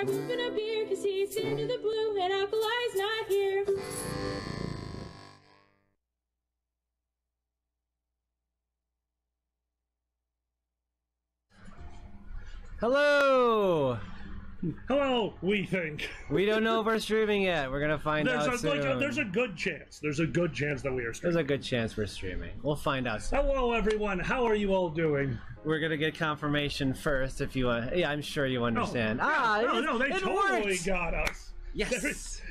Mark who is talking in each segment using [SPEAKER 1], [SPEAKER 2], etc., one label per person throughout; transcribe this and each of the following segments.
[SPEAKER 1] cracking open a beer, cause he's into the blue and Alkali's not here.
[SPEAKER 2] Hello!
[SPEAKER 3] Hello, we think.
[SPEAKER 2] We don't know if we're streaming yet. We're gonna find out soon.
[SPEAKER 3] There's a good chance. There's a good chance that we are streaming.
[SPEAKER 2] There's a good chance we're streaming. We'll find out soon.
[SPEAKER 3] Hello, everyone. How are you all doing?
[SPEAKER 2] We're gonna get confirmation first if you want. Yeah, I'm sure you understand.
[SPEAKER 3] They totally
[SPEAKER 2] worked.
[SPEAKER 3] got us.
[SPEAKER 2] Yes.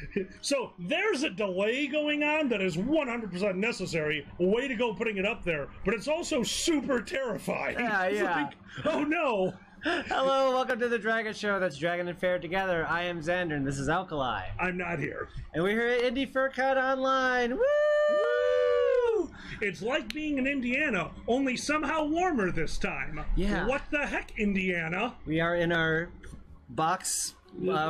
[SPEAKER 3] So there's a delay going on that is 100% necessary. Way to go putting it up there. But it's also super terrifying.
[SPEAKER 2] Yeah.
[SPEAKER 3] It's like, oh no.
[SPEAKER 2] Hello, welcome to the Dragget Show. That's Dragon and Ferret together. I am Xander, and this is Alkali.
[SPEAKER 3] I'm not here.
[SPEAKER 2] And we're here at Indie Fur Cut Online. Woo!
[SPEAKER 3] It's like being in Indiana, only somehow warmer this time.
[SPEAKER 2] Yeah.
[SPEAKER 3] What the heck, Indiana?
[SPEAKER 2] We are in our box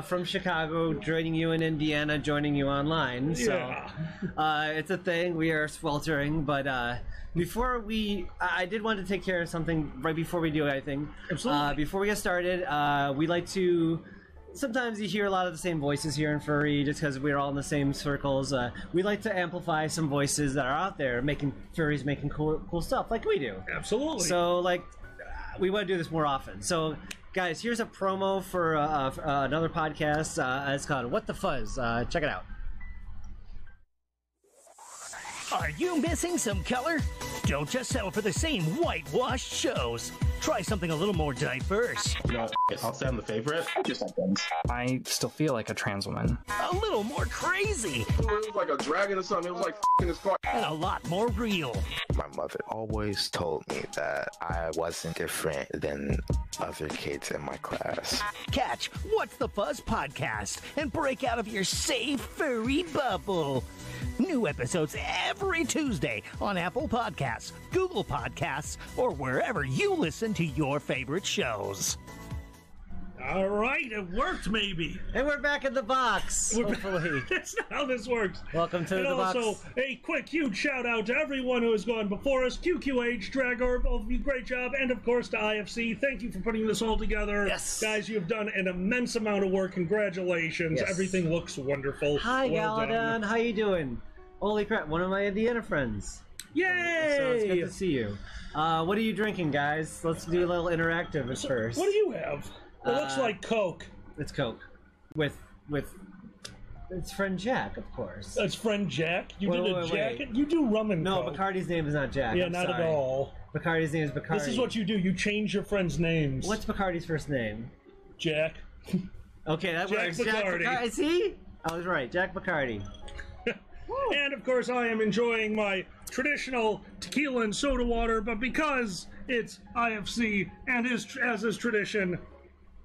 [SPEAKER 2] from Chicago, joining you in Indiana, joining you online. So it's a thing. We are sweltering, but I did want to take care of something right before we do anything.
[SPEAKER 3] Absolutely.
[SPEAKER 2] Before we get started, we like to. Sometimes you hear a lot of the same voices here in Furry, just because we're all in the same circles. We like to amplify some voices that are out there, making furries making cool stuff, like we do.
[SPEAKER 3] Absolutely.
[SPEAKER 2] So, we want to do this more often. So, guys, here's a promo for another podcast. It's called What the Fuzz. Check it out.
[SPEAKER 4] Are you missing some color? Don't just settle for the same whitewashed shows. Try something a little more diverse.
[SPEAKER 5] No, I'll say I'm the favorite. Just like things.
[SPEAKER 6] I still feel like a trans woman.
[SPEAKER 4] A little more crazy.
[SPEAKER 5] It was like a dragon or something. It was like in his car.
[SPEAKER 4] And a lot more real.
[SPEAKER 7] My mother always told me that I wasn't different than other kids in my class.
[SPEAKER 4] Catch What's the Fuzz podcast and break out of your safe furry bubble. New episodes every Tuesday on Apple Podcasts, Google Podcasts, or wherever you listen to your favorite shows.
[SPEAKER 3] All right, it worked maybe.
[SPEAKER 2] And we're back in the box, hopefully.
[SPEAKER 3] That's not how this works.
[SPEAKER 2] Welcome to the box.
[SPEAKER 3] And also, a quick, huge shout out to everyone who has gone before us. QQH, Dragor, both of you, great job. And of course to IFC, thank you for putting this all together.
[SPEAKER 2] Yes.
[SPEAKER 3] Guys, you have done an immense amount of work. Congratulations.
[SPEAKER 2] Yes.
[SPEAKER 3] Everything looks wonderful.
[SPEAKER 2] Hi,
[SPEAKER 3] well
[SPEAKER 2] Galadon.
[SPEAKER 3] done.
[SPEAKER 2] How you doing? Holy crap, one of my Indiana friends.
[SPEAKER 3] Yay!
[SPEAKER 2] So it's good to see you. What are you drinking, guys? Let's do a little interactive at first.
[SPEAKER 3] What do you have? It looks like Coke.
[SPEAKER 2] It's Coke. With it's friend Jack, of course.
[SPEAKER 3] That's friend Jack? You
[SPEAKER 2] Wait,
[SPEAKER 3] did a
[SPEAKER 2] wait,
[SPEAKER 3] jacket?
[SPEAKER 2] wait.
[SPEAKER 3] You do rum and
[SPEAKER 2] No,
[SPEAKER 3] Coke.
[SPEAKER 2] Bacardi's name is not Jack.
[SPEAKER 3] Yeah,
[SPEAKER 2] I'm
[SPEAKER 3] not
[SPEAKER 2] sorry.
[SPEAKER 3] at all.
[SPEAKER 2] Bacardi's name is Bacardi.
[SPEAKER 3] This is what you do. You change your friends' names.
[SPEAKER 2] What's Bacardi's first name?
[SPEAKER 3] Jack?
[SPEAKER 2] Okay, that
[SPEAKER 3] Jack
[SPEAKER 2] works.
[SPEAKER 3] Bacardi.
[SPEAKER 2] Jack Bacardi. See? I was right. Jack Bacardi.
[SPEAKER 3] And of course, I am enjoying my traditional tequila and soda water, but because it's IFC and as is tradition,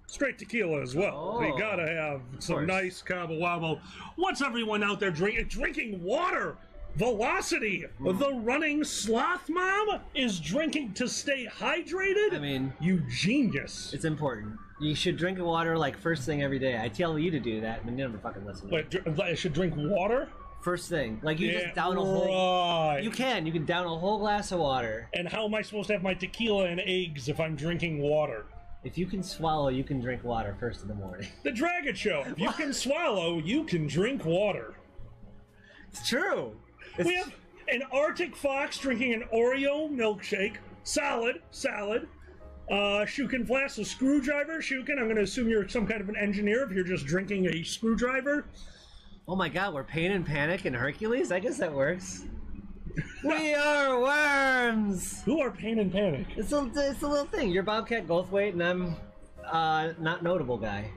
[SPEAKER 3] straight tequila as well.
[SPEAKER 2] Oh,
[SPEAKER 3] We gotta have some
[SPEAKER 2] course.
[SPEAKER 3] nice cabo wabo. What's everyone out there drinking water? Velocity, the running sloth mom, is drinking to stay hydrated?
[SPEAKER 2] I mean,
[SPEAKER 3] you genius.
[SPEAKER 2] it's important. You should drink water like first thing every day. I tell you to do that, and you never fucking listen.
[SPEAKER 3] Wait, I should drink water?
[SPEAKER 2] First thing, like you
[SPEAKER 3] Yeah,
[SPEAKER 2] just down a whole.
[SPEAKER 3] right.
[SPEAKER 2] You can down a whole glass of water.
[SPEAKER 3] And how am I supposed to have my tequila and eggs if I'm drinking water?
[SPEAKER 2] If you can swallow, you can drink water first in the morning.
[SPEAKER 3] The Dragget Show. If you can swallow, you can drink water.
[SPEAKER 2] It's true.
[SPEAKER 3] We have an Arctic fox drinking an Oreo milkshake. Salad. Shukin Flask, a screwdriver. Shukin, I'm going to assume you're some kind of an engineer if you're just drinking a screwdriver.
[SPEAKER 2] Oh my god, we're Pain and Panic and Hercules? I guess that works. We are worms!
[SPEAKER 3] Who are Pain and Panic?
[SPEAKER 2] It's a little thing. You're Bobcat Goldthwait and I'm not notable guy.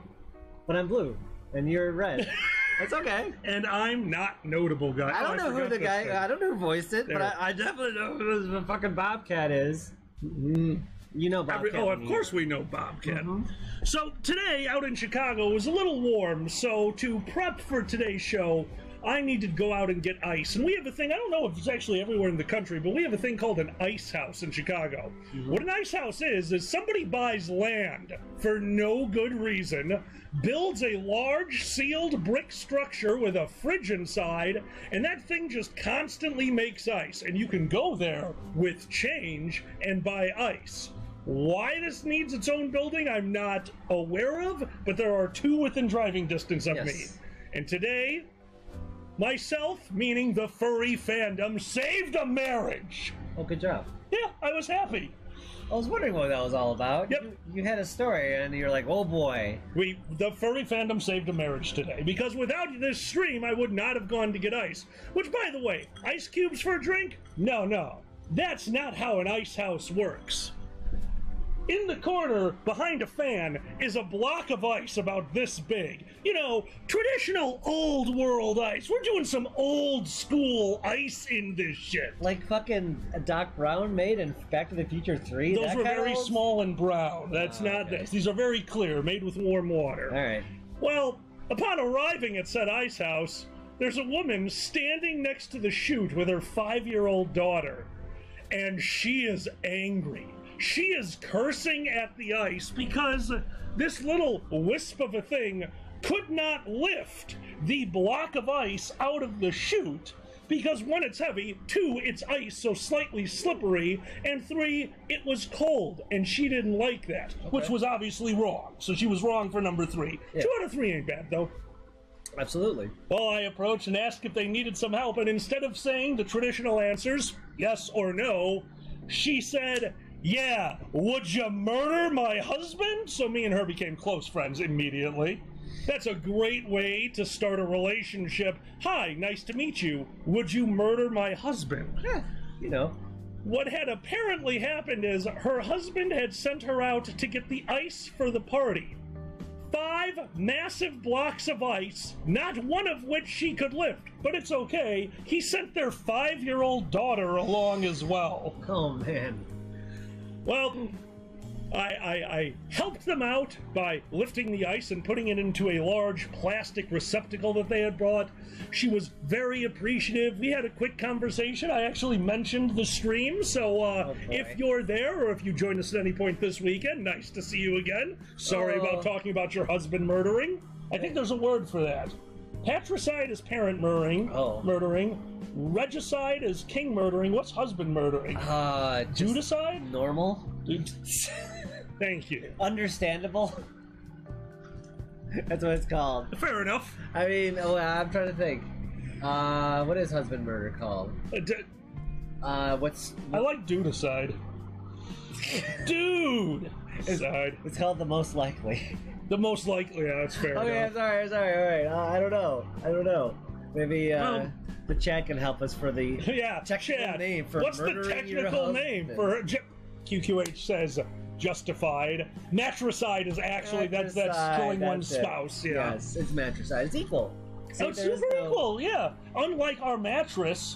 [SPEAKER 2] But I'm blue. And you're red. That's okay.
[SPEAKER 3] And I'm not notable guy.
[SPEAKER 2] I don't know who the guy... I don't know who voiced it, but
[SPEAKER 3] There.
[SPEAKER 2] I definitely know who the fucking Bobcat is.
[SPEAKER 3] Mm-hmm.
[SPEAKER 2] You know Bobcat.
[SPEAKER 3] of course we know Bobcat. So today, out in Chicago, it was a little warm, so to prep for today's show, I need to go out and get ice. And we have a thing, I don't know if it's actually everywhere in the country, but we have a thing called an ice house in Chicago. What an ice house is somebody buys land for no good reason, builds a large sealed brick structure with a fridge inside, and that thing just constantly makes ice. And you can go there with change and buy ice. Why this needs its own building, I'm not aware of, but there are 2 within driving distance of me. And today, myself, meaning the furry fandom, saved a marriage.
[SPEAKER 2] Oh, good job.
[SPEAKER 3] Yeah, I was happy.
[SPEAKER 2] I was wondering what that was all about.
[SPEAKER 3] Yep.
[SPEAKER 2] You had a story, and you're like, oh boy.
[SPEAKER 3] The furry fandom saved a marriage today, because without this stream, I would not have gone to get ice. Which, by the way, ice cubes for a drink? No. That's not how an ice house works. In the corner, behind a fan, is a block of ice about this big. You know, traditional old world ice. We're doing some old school ice in this shit.
[SPEAKER 2] Like fucking Doc Brown made in Back to the Future 3?
[SPEAKER 3] Those were very small and brown. That's not
[SPEAKER 2] okay.
[SPEAKER 3] this. These are very clear, made with warm water.
[SPEAKER 2] Alright.
[SPEAKER 3] Well, upon arriving at said ice house, there's a woman standing next to the chute with her 5-year-old daughter. And she is angry. She is cursing at the ice because this little wisp of a thing could not lift the block of ice out of the chute because 1, it's heavy, 2, it's ice, so slightly slippery, and 3, it was cold, and she didn't like that, which was obviously wrong. So she was wrong for number 3. Yeah. 2 out of 3 ain't bad, though.
[SPEAKER 2] Absolutely.
[SPEAKER 3] Well, I approached and asked if they needed some help, and instead of saying the traditional answers, yes or no, she said, yeah, would you murder my husband? So me and her became close friends immediately. That's a great way to start a relationship. Hi, nice to meet you. Would you murder my husband?
[SPEAKER 2] Yeah, you know.
[SPEAKER 3] What had apparently happened is her husband had sent her out to get the ice for the party. 5 massive blocks of ice, not one of which she could lift, but it's okay. He sent their 5-year-old daughter along as well.
[SPEAKER 2] Oh, man.
[SPEAKER 3] Well, I helped them out by lifting the ice and putting it into a large plastic receptacle that they had brought. She was very appreciative. We had a quick conversation. I actually mentioned the stream, so if you're there or if you join us at any point this weekend, nice to see you again. Sorry about talking about your husband murdering. I think there's a word for that. Patricide is parent murdering. Regicide is king murdering. What's husband murdering? Dudicide?
[SPEAKER 2] Normal.
[SPEAKER 3] Thank you.
[SPEAKER 2] Understandable. That's what it's called.
[SPEAKER 3] Fair enough.
[SPEAKER 2] I mean, I'm trying to think. What is husband murder called?
[SPEAKER 3] I like dudicide. Dude!
[SPEAKER 2] It's called the most likely.
[SPEAKER 3] The most likely, yeah, that's fair
[SPEAKER 2] okay,
[SPEAKER 3] enough.
[SPEAKER 2] sorry, alright. I don't know. Maybe, the chat can help us for the technical name for
[SPEAKER 3] what's
[SPEAKER 2] murdering
[SPEAKER 3] the technical name for QQH says justified. Matricide is actually that's killing one's spouse. Yeah.
[SPEAKER 2] Yes, it's matricide. It's equal.
[SPEAKER 3] It's super equal. Yeah. Unlike our mattress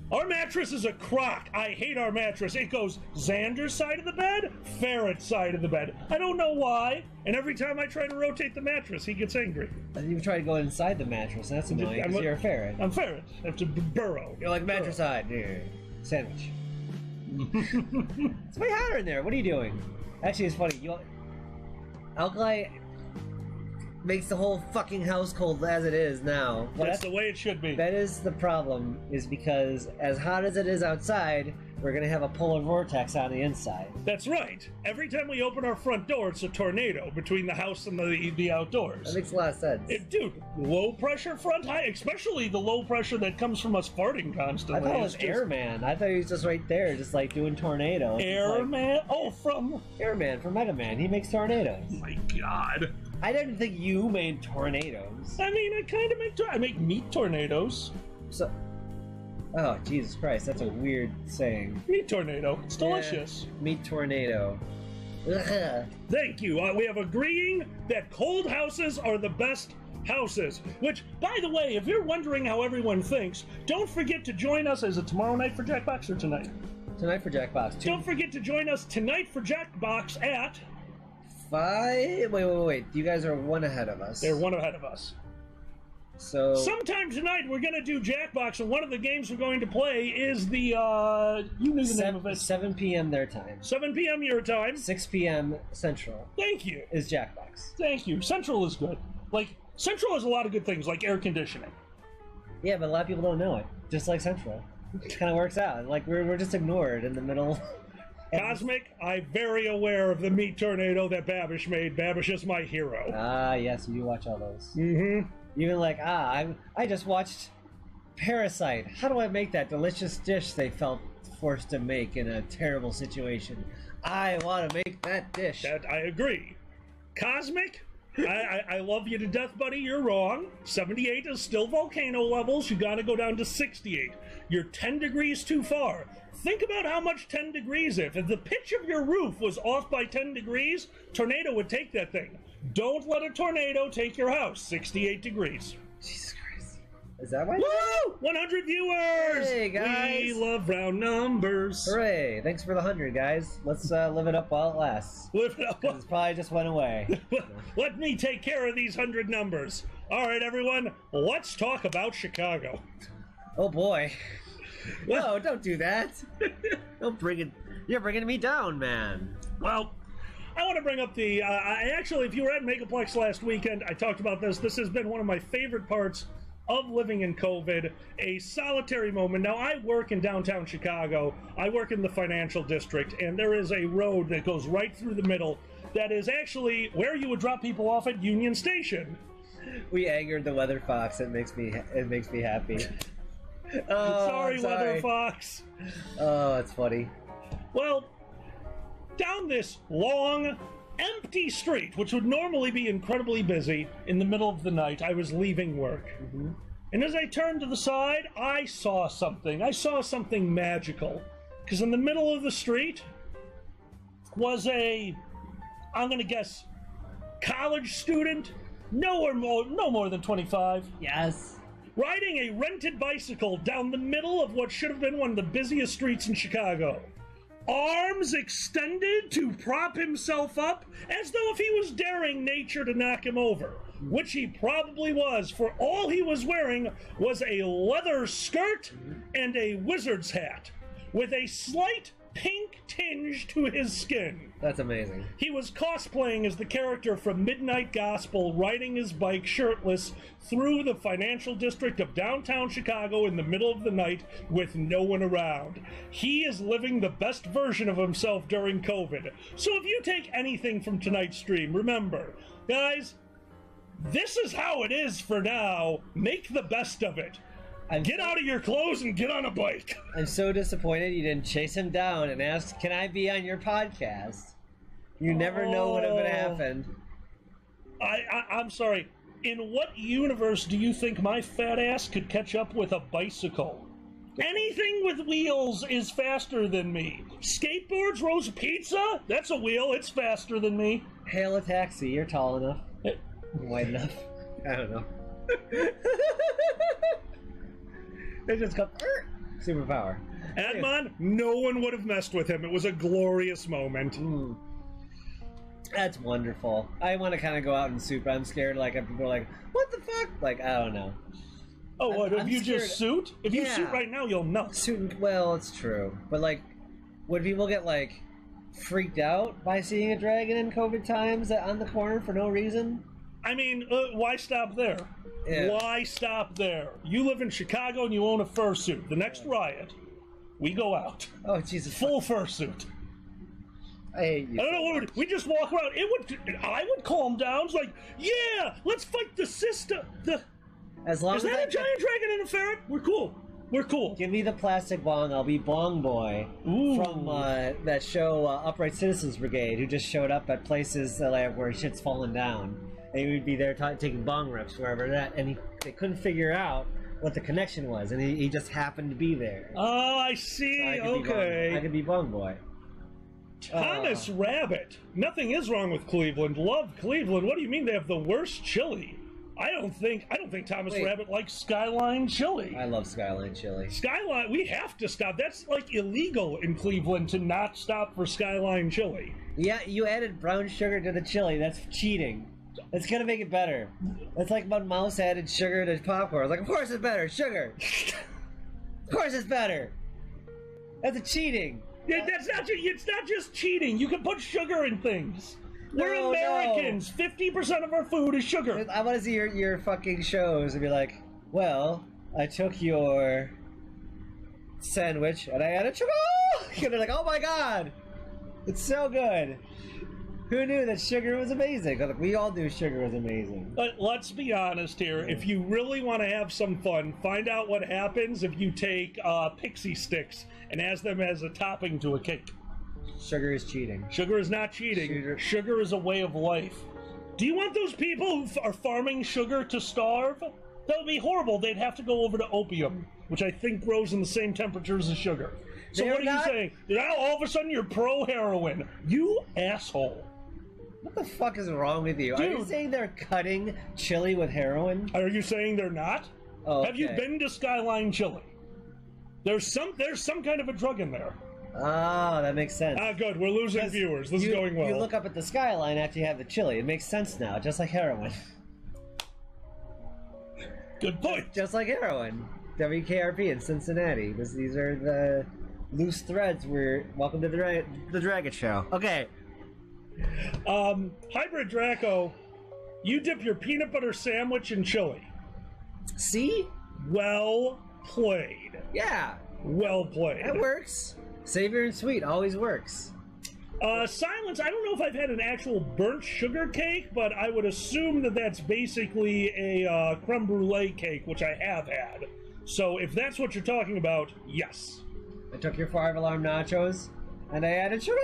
[SPEAKER 3] is a crock. I hate our mattress. It goes Xander's side of the bed, Ferret's side of the bed. I don't know why. And every time I try to rotate the mattress, he gets angry.
[SPEAKER 2] And you try to go inside the mattress. That's annoying because you're a ferret.
[SPEAKER 3] I'm Ferret. I have to burrow.
[SPEAKER 2] You're like matricide. Yeah. Sandwich. It's way hotter in there. What are you doing? Actually, it's funny. Alkali makes the whole fucking house cold as it is now.
[SPEAKER 3] That's the way it should be.
[SPEAKER 2] That is the problem, is because as hot as it is outside, we're going to have a polar vortex on the inside.
[SPEAKER 3] That's right. Every time we open our front door, it's a tornado between the house and the outdoors.
[SPEAKER 2] That makes a lot of sense.
[SPEAKER 3] Dude, low pressure front high, especially the low pressure that comes from us farting constantly.
[SPEAKER 2] I thought it was Airman. I thought he was just right there, just like doing tornadoes.
[SPEAKER 3] Airman? From
[SPEAKER 2] Airman, from Mega Man. He makes tornadoes.
[SPEAKER 3] Oh my god.
[SPEAKER 2] I didn't think you made tornadoes.
[SPEAKER 3] I mean, I kind of make meat tornadoes.
[SPEAKER 2] So... Oh, Jesus Christ, that's a weird saying.
[SPEAKER 3] Meat tornado. It's delicious.
[SPEAKER 2] Yeah, meat tornado. Ugh.
[SPEAKER 3] Thank you. We have agreeing that cold houses are the best houses. Which, by the way, if you're wondering how everyone thinks, don't forget to join us. Is it tomorrow night for Jackbox or tonight?
[SPEAKER 2] Tonight for Jackbox.
[SPEAKER 3] Don't forget to join us tonight for Jackbox at...
[SPEAKER 2] 5... Wait. You guys are one ahead of us.
[SPEAKER 3] They're one ahead of us.
[SPEAKER 2] So
[SPEAKER 3] sometime tonight we're going to do Jackbox, and one of the games we're going to play is the, you knew the name of it.
[SPEAKER 2] 7 p.m. their time.
[SPEAKER 3] 7 p.m. your time.
[SPEAKER 2] 6 p.m. Central.
[SPEAKER 3] Thank you.
[SPEAKER 2] Is Jackbox.
[SPEAKER 3] Thank you. Central is good. Like, Central has a lot of good things, like air conditioning.
[SPEAKER 2] Yeah, but a lot of people don't know it. Just like Central. It kind of works out. Like, we're just ignored in the middle.
[SPEAKER 3] Cosmic, I'm very aware of the meat tornado that Babish made. Babish is my hero.
[SPEAKER 2] Ah, yes, you watch all those.
[SPEAKER 3] Mm-hmm.
[SPEAKER 2] Even like, I just watched Parasite. How do I make that delicious dish they felt forced to make in a terrible situation? I want to make that dish.
[SPEAKER 3] That I agree. Cosmic, I love you to death, buddy. You're wrong. 78 is still volcano levels. You got to go down to 68. You're 10 degrees too far. Think about how much 10 degrees is. If the pitch of your roof was off by 10 degrees, tornado would take that thing. Don't let a tornado take your house. 68 degrees.
[SPEAKER 2] Jesus Christ. Is that why?
[SPEAKER 3] Woo! 100 viewers!
[SPEAKER 2] Hey, guys.
[SPEAKER 3] We love round numbers.
[SPEAKER 2] Hooray. Thanks for the 100, guys. Let's live it up while it lasts.
[SPEAKER 3] Live it up.
[SPEAKER 2] 'Cause it probably just went away.
[SPEAKER 3] Let me take care of these 100 numbers. All right, everyone, let's talk about Chicago.
[SPEAKER 2] Oh, boy. No, don't do that. Don't bring it. You're bringing me down, man.
[SPEAKER 3] Well, I want to bring up the. Actually, if you were at Megaplex last weekend, I talked about this. This has been one of my favorite parts of living in COVID. A solitary moment. Now, I work in downtown Chicago. I work in the financial district, and there is a road that goes right through the middle that is actually where you would drop people off at Union Station.
[SPEAKER 2] We angered the weather fox. It makes me happy. Oh,
[SPEAKER 3] sorry, Weather Fox.
[SPEAKER 2] Oh, it's funny.
[SPEAKER 3] Well, down this long, empty street, which would normally be incredibly busy, in the middle of the night, I was leaving work.
[SPEAKER 2] Mm-hmm.
[SPEAKER 3] And as I turned to the side, I saw something. I saw something magical. Because in the middle of the street was I'm going to guess, college student, no more than 25.
[SPEAKER 2] Yes.
[SPEAKER 3] Riding a rented bicycle down the middle of what should have been one of the busiest streets in Chicago. Arms extended to prop himself up, as though if he was daring nature to knock him over, which he probably was, for all he was wearing was a leather skirt and a wizard's hat, with a slight pink tinge to his skin.
[SPEAKER 2] That's amazing.
[SPEAKER 3] He was cosplaying as the character from Midnight Gospel, riding his bike shirtless through the financial district of downtown Chicago in the middle of the night with no one around. He is living the best version of himself during COVID. So if you take anything from tonight's stream, remember, guys, this is how it is for now. Make the best of it. Get out of your clothes and get on a bike.
[SPEAKER 2] I'm so disappointed you didn't chase him down and ask, can I be on your podcast? You never know what would have happened.
[SPEAKER 3] I'm sorry. In what universe do you think my fat ass could catch up with a bicycle? Anything with wheels is faster than me. Skateboards, roast pizza? That's a wheel. It's faster than me.
[SPEAKER 2] Hail a taxi. You're tall enough. Wide enough. I don't know. They just go, superpower.
[SPEAKER 3] Admon, no one would have messed with him. It was a glorious moment.
[SPEAKER 2] That's wonderful. I want to kind of go out in soup. I'm scared. Like, people are like, what the fuck? Like, I don't know.
[SPEAKER 3] Oh, what? If
[SPEAKER 2] I'm
[SPEAKER 3] you
[SPEAKER 2] scared.
[SPEAKER 3] just suit? If you suit right now, you'll know.
[SPEAKER 2] Well, it's true. But, like, would people get, like, freaked out by seeing a dragon in COVID times on the corner for no reason?
[SPEAKER 3] I mean, why stop there?
[SPEAKER 2] Yeah.
[SPEAKER 3] Why stop there? You live in Chicago and you own a fursuit. The next riot, we go out.
[SPEAKER 2] Oh, Jesus.
[SPEAKER 3] Full fursuit.
[SPEAKER 2] I hate you.
[SPEAKER 3] I don't know, we just walk around. I would calm down. It's like, yeah, let's fight the system.
[SPEAKER 2] As long
[SPEAKER 3] Is
[SPEAKER 2] as
[SPEAKER 3] that a giant dragon and a ferret? We're cool. We're cool.
[SPEAKER 2] Give me the plastic bong. I'll be Bong Boy.
[SPEAKER 3] Ooh.
[SPEAKER 2] From that show, Upright Citizens Brigade, who just showed up at places where shit's fallen down. And he would be there taking bong rips wherever that, and they couldn't figure out what the connection was, and he just happened to be there.
[SPEAKER 3] Oh, I see.
[SPEAKER 2] So
[SPEAKER 3] Okay.
[SPEAKER 2] I could be Bong Boy.
[SPEAKER 3] Thomas Rabbit. Nothing is wrong with Cleveland. Love Cleveland. What do you mean they have the worst chili? I don't think Thomas Rabbit likes Skyline chili.
[SPEAKER 2] I love Skyline chili.
[SPEAKER 3] Skyline, we have to stop. That's like illegal in Cleveland to not stop for Skyline chili.
[SPEAKER 2] Yeah, you added brown sugar to the chili. That's cheating. It's gonna make it better. It's like when Mouse added sugar to popcorn. I was like, of course it's better. Sugar. Of course it's better. That's a cheating.
[SPEAKER 3] Yeah, it's not just cheating. You can put sugar in things. We're
[SPEAKER 2] No,
[SPEAKER 3] Americans. 50% of our food is sugar.
[SPEAKER 2] I want to see your fucking shows and be like, well, I took your sandwich and I added sugar. And they're like, oh my god, It's so good. Who knew that sugar was amazing? Like, we all knew sugar was amazing.
[SPEAKER 3] But let's be honest here. If you really want to have some fun, find out what happens if you take pixie sticks and add them as a topping to a cake.
[SPEAKER 2] Sugar is cheating.
[SPEAKER 3] Sugar is not cheating. Sugar is a way of life. Do you want those people who are farming sugar to starve? That would be horrible. They'd have to go over to opium, which I think grows in the same temperatures as sugar. So what are you saying? Now all of a sudden you're pro-heroin. You asshole.
[SPEAKER 2] What the fuck is wrong with you?
[SPEAKER 3] Dude.
[SPEAKER 2] Are you saying they're cutting chili with heroin?
[SPEAKER 3] Are you saying they're not?
[SPEAKER 2] Oh,
[SPEAKER 3] Have you been to Skyline Chili? There's some kind of a drug in there.
[SPEAKER 2] Oh, that makes sense.
[SPEAKER 3] Ah, good. We're losing viewers. This is going well.
[SPEAKER 2] You look up at the skyline after you have the chili. It makes sense now, just like heroin.
[SPEAKER 3] Good point.
[SPEAKER 2] Just like heroin. WKRP in Cincinnati. These are the loose threads. Welcome to the Dragget show. Okay.
[SPEAKER 3] Hybrid Draco, you dip your peanut butter sandwich in chili.
[SPEAKER 2] See?
[SPEAKER 3] Well played.
[SPEAKER 2] Yeah.
[SPEAKER 3] Well played.
[SPEAKER 2] That works. Savory and sweet always works.
[SPEAKER 3] Silence, I don't know if I've had an actual burnt sugar cake, but I would assume that that's basically a creme brulee cake, which I have had. So if that's what you're talking about, yes.
[SPEAKER 2] I took your 5-alarm nachos, and I added sugar.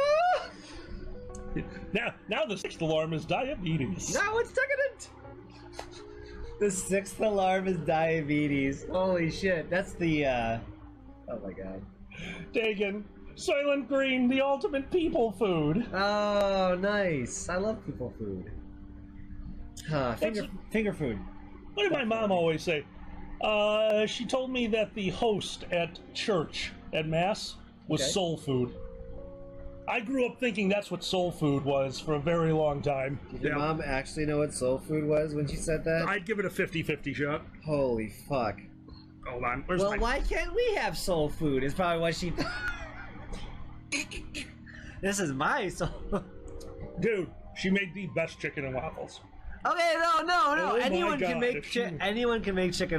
[SPEAKER 3] Now the 6th alarm is diabetes.
[SPEAKER 2] No, it's decadent. The 6th alarm is diabetes. Holy shit, that's the, oh my god.
[SPEAKER 3] Dagan, Soylent Green, the ultimate people food.
[SPEAKER 2] Oh, nice. I love people food. Finger food.
[SPEAKER 3] What did my mom always say? She told me that the host at church, at Mass, was soul food. I grew up thinking that's what soul food was for a very long time.
[SPEAKER 2] Did your mom actually know what soul food was when she said that?
[SPEAKER 3] I'd give it a 50-50 shot.
[SPEAKER 2] Holy fuck.
[SPEAKER 3] Hold on.
[SPEAKER 2] Why can't we have soul food? Is probably what she... This is my soul...
[SPEAKER 3] Dude, she made the best chicken and waffles.
[SPEAKER 2] Okay, no.
[SPEAKER 3] Oh
[SPEAKER 2] anyone can make chicken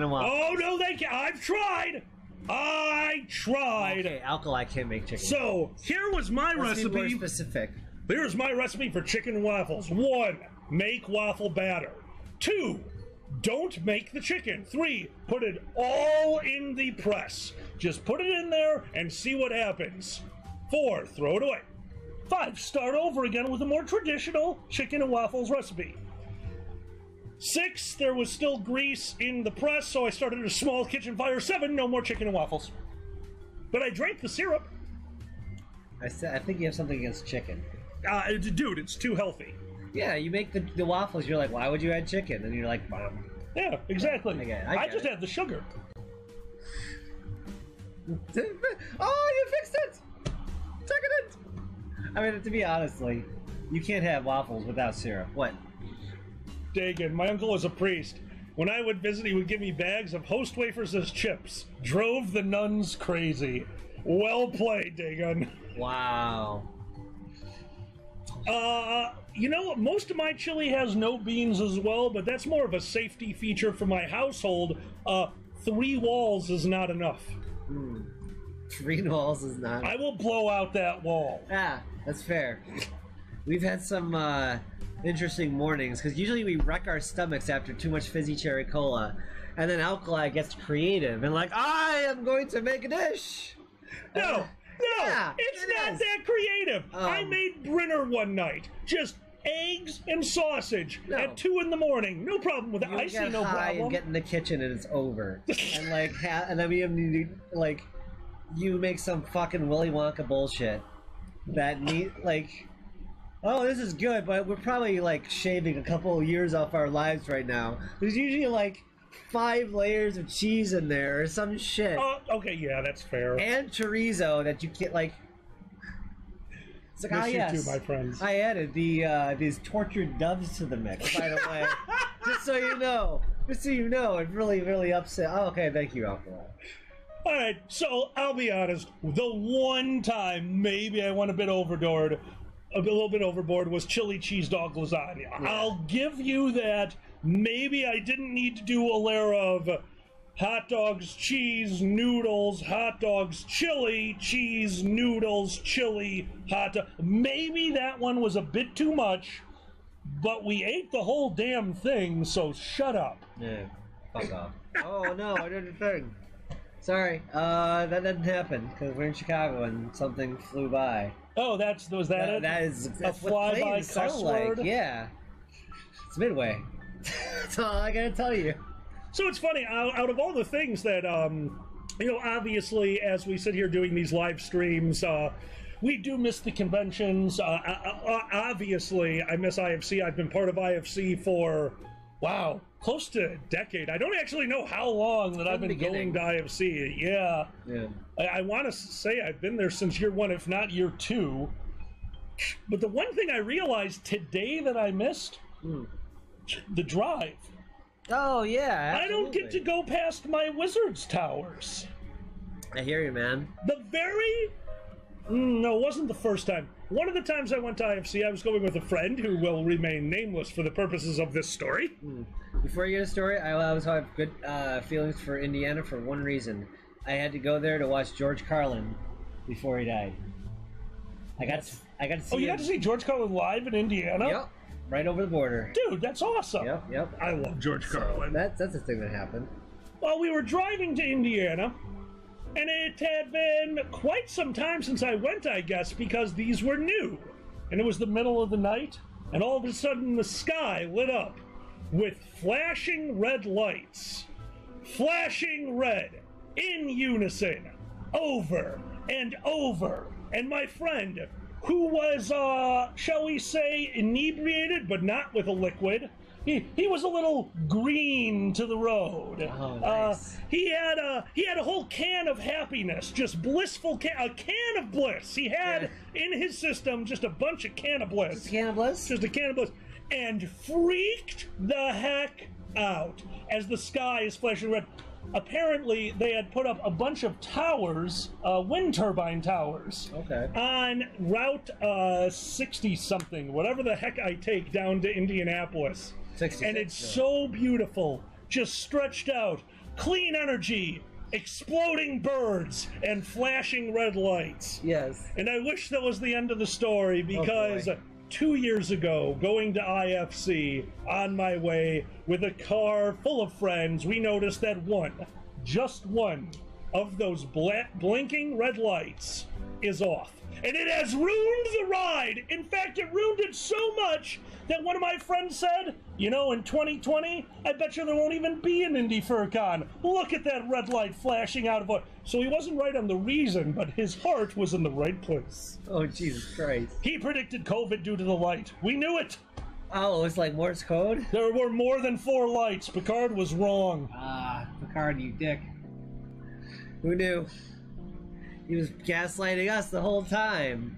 [SPEAKER 2] and waffles.
[SPEAKER 3] Oh, no, they can't. I've tried.
[SPEAKER 2] Okay, Alkali can't make chicken.
[SPEAKER 3] So, here was my recipe.
[SPEAKER 2] Be more specific.
[SPEAKER 3] Here's my recipe for chicken and waffles. 1, make waffle batter. 2, don't make the chicken. 3, put it all in the press. Just put it in there and see what happens. 4, throw it away. 5, start over again with a more traditional chicken and waffles recipe. 6, there was still grease in the press, so I started a small kitchen fire. 7, no more chicken and waffles. But I drank the syrup.
[SPEAKER 2] I think you have something against chicken.
[SPEAKER 3] Dude, it's too healthy.
[SPEAKER 2] Yeah, you make the waffles, you're like, why would you add chicken? And you're like, Mom.
[SPEAKER 3] Yeah, exactly.
[SPEAKER 2] I
[SPEAKER 3] just had the sugar.
[SPEAKER 2] Oh, you fixed it! Decadent! I mean, to be honest, you can't have waffles without syrup. What?
[SPEAKER 3] Dagan, my uncle was a priest. When I would visit, he would give me bags of Host wafers as chips. Drove the nuns crazy. Well played, Dagan.
[SPEAKER 2] Wow.
[SPEAKER 3] You know, most of my chili has no beans as well, but that's more of a safety feature for my household. 3 walls is not enough.
[SPEAKER 2] 3 walls is not.
[SPEAKER 3] I will blow out that wall.
[SPEAKER 2] Ah, that's fair. We've had some interesting mornings, because usually we wreck our stomachs after too much fizzy cherry cola, and then Alkali gets creative and I am going to make a dish.
[SPEAKER 3] No, it's not that creative. I made Brinner one night, just eggs and sausage at 2 in the morning. No problem with that. I see no problem.
[SPEAKER 2] And get in the kitchen and it's over. And and then we have you make some fucking Willy Wonka bullshit that oh, this is good, but we're probably shaving a couple of years off our lives right now. There's usually 5 layers of cheese in there or some shit.
[SPEAKER 3] Okay, yeah, that's fair.
[SPEAKER 2] And chorizo that you get It's
[SPEAKER 3] Miss you too, my friends.
[SPEAKER 2] I added these tortured doves to the mix, by the way. Just so you know. It really, really upset. Oh, okay, thank you, Alkali.
[SPEAKER 3] Alright, so I'll be honest. The one time maybe I went a little bit overboard was chili cheese dog lasagna. Yeah. I'll give you that. Maybe I didn't need to do a layer of hot dogs, cheese, noodles, hot dogs, chili, cheese, noodles, chili, hot dog. Maybe that one was a bit too much, but we ate the whole damn thing, so shut up.
[SPEAKER 2] Yeah, fuck off. Oh no, I did a thing. Sorry, that didn't happen because we're in Chicago and something flew by.
[SPEAKER 3] Oh, was that it?
[SPEAKER 2] That's
[SPEAKER 3] a
[SPEAKER 2] what planes
[SPEAKER 3] flyby cuss
[SPEAKER 2] sound
[SPEAKER 3] word?
[SPEAKER 2] like. Yeah, it's Midway. That's all I gotta tell you.
[SPEAKER 3] So it's funny, out of all the things that, obviously, as we sit here doing these live streams, we do miss the conventions. Obviously, I miss IFC. I've been part of IFC for, wow, close to a decade. I don't actually know how long that I've been going to IFC. Yeah. I want to say I've been there since year 1, if not year 2. But the one thing I realized today that I missed, the drive.
[SPEAKER 2] Oh, yeah, absolutely.
[SPEAKER 3] I don't get to go past my Wizards Towers.
[SPEAKER 2] I hear you, man.
[SPEAKER 3] No, it wasn't the first time. One of the times I went to IFC, I was going with a friend who will remain nameless for the purposes of this story.
[SPEAKER 2] Before you get a story, I always have good feelings for Indiana for one reason. I had to go there to watch George Carlin before he died. I got to see
[SPEAKER 3] Oh, you got to see George Carlin live in Indiana?
[SPEAKER 2] Yep. Right over the border.
[SPEAKER 3] Dude, that's awesome.
[SPEAKER 2] Yep.
[SPEAKER 3] I love George Carlin.
[SPEAKER 2] That's a thing that happened.
[SPEAKER 3] Well, we were driving to Indiana, and it had been quite some time since I went, I guess, because these were new. And it was the middle of the night, and all of a sudden the sky lit up with flashing red lights. Flashing red, in unison, over and over. And my friend, who was, shall we say, inebriated, but not with a liquid. He was a little green to the road.
[SPEAKER 2] Oh, nice.
[SPEAKER 3] He had a whole can of happiness, just blissful a can of bliss. He had in his system just a bunch of can of bliss.
[SPEAKER 2] Just a can of bliss?
[SPEAKER 3] Just a can of bliss. And freaked the heck out as the sky is flashing red. Apparently, they had put up a bunch of towers, wind turbine towers, on Route 60-something, whatever the heck I take down to Indianapolis.
[SPEAKER 2] 66,
[SPEAKER 3] and it's so beautiful, just stretched out, clean energy, exploding birds, and flashing red lights.
[SPEAKER 2] Yes.
[SPEAKER 3] And I wish that was the end of the story, because 2 years ago, going to IFC, on my way with a car full of friends, we noticed that just one of those blinking red lights is off. And it has ruined the ride. In fact, it ruined it so much that one of my friends said, in 2020, I bet you there won't even be an Indy FurCon. Look at that red light flashing out of it. So he wasn't right on the reason, but his heart was in the right place.
[SPEAKER 2] Oh, Jesus Christ.
[SPEAKER 3] He predicted COVID due to the light. We knew it.
[SPEAKER 2] Oh, it's like Morse code?
[SPEAKER 3] There were more than 4 lights. Picard was wrong.
[SPEAKER 2] Picard, you dick. Who knew? He was gaslighting us the whole time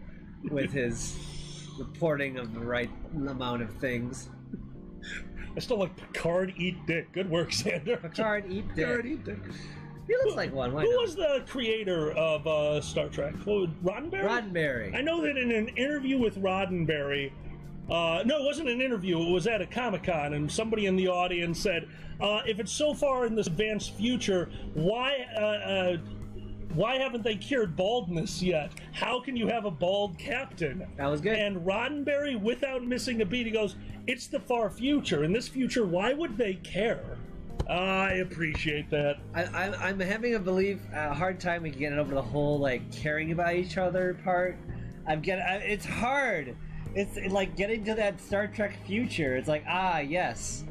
[SPEAKER 2] with his reporting of the right amount of things.
[SPEAKER 3] I still like Picard eat dick. Good work, Xander.
[SPEAKER 2] Picard eat dick.
[SPEAKER 3] Picard eat dick.
[SPEAKER 2] He looks like one. Why
[SPEAKER 3] Who
[SPEAKER 2] not?
[SPEAKER 3] was the creator of Star Trek? Roddenberry?
[SPEAKER 2] Roddenberry.
[SPEAKER 3] I know that in an interview with Roddenberry, no, it wasn't an interview, it was at a Comic-Con, and somebody in the audience said, if it's so far in this advanced future, why haven't they cured baldness yet? How can you have a bald captain?
[SPEAKER 2] That was good.
[SPEAKER 3] And Roddenberry, without missing a beat, he goes, it's the far future. In this future, why would they care? I appreciate that.
[SPEAKER 2] I'm having a hard time getting over the whole, caring about each other part. It's hard. It's like getting to that Star Trek future. It's like, yes.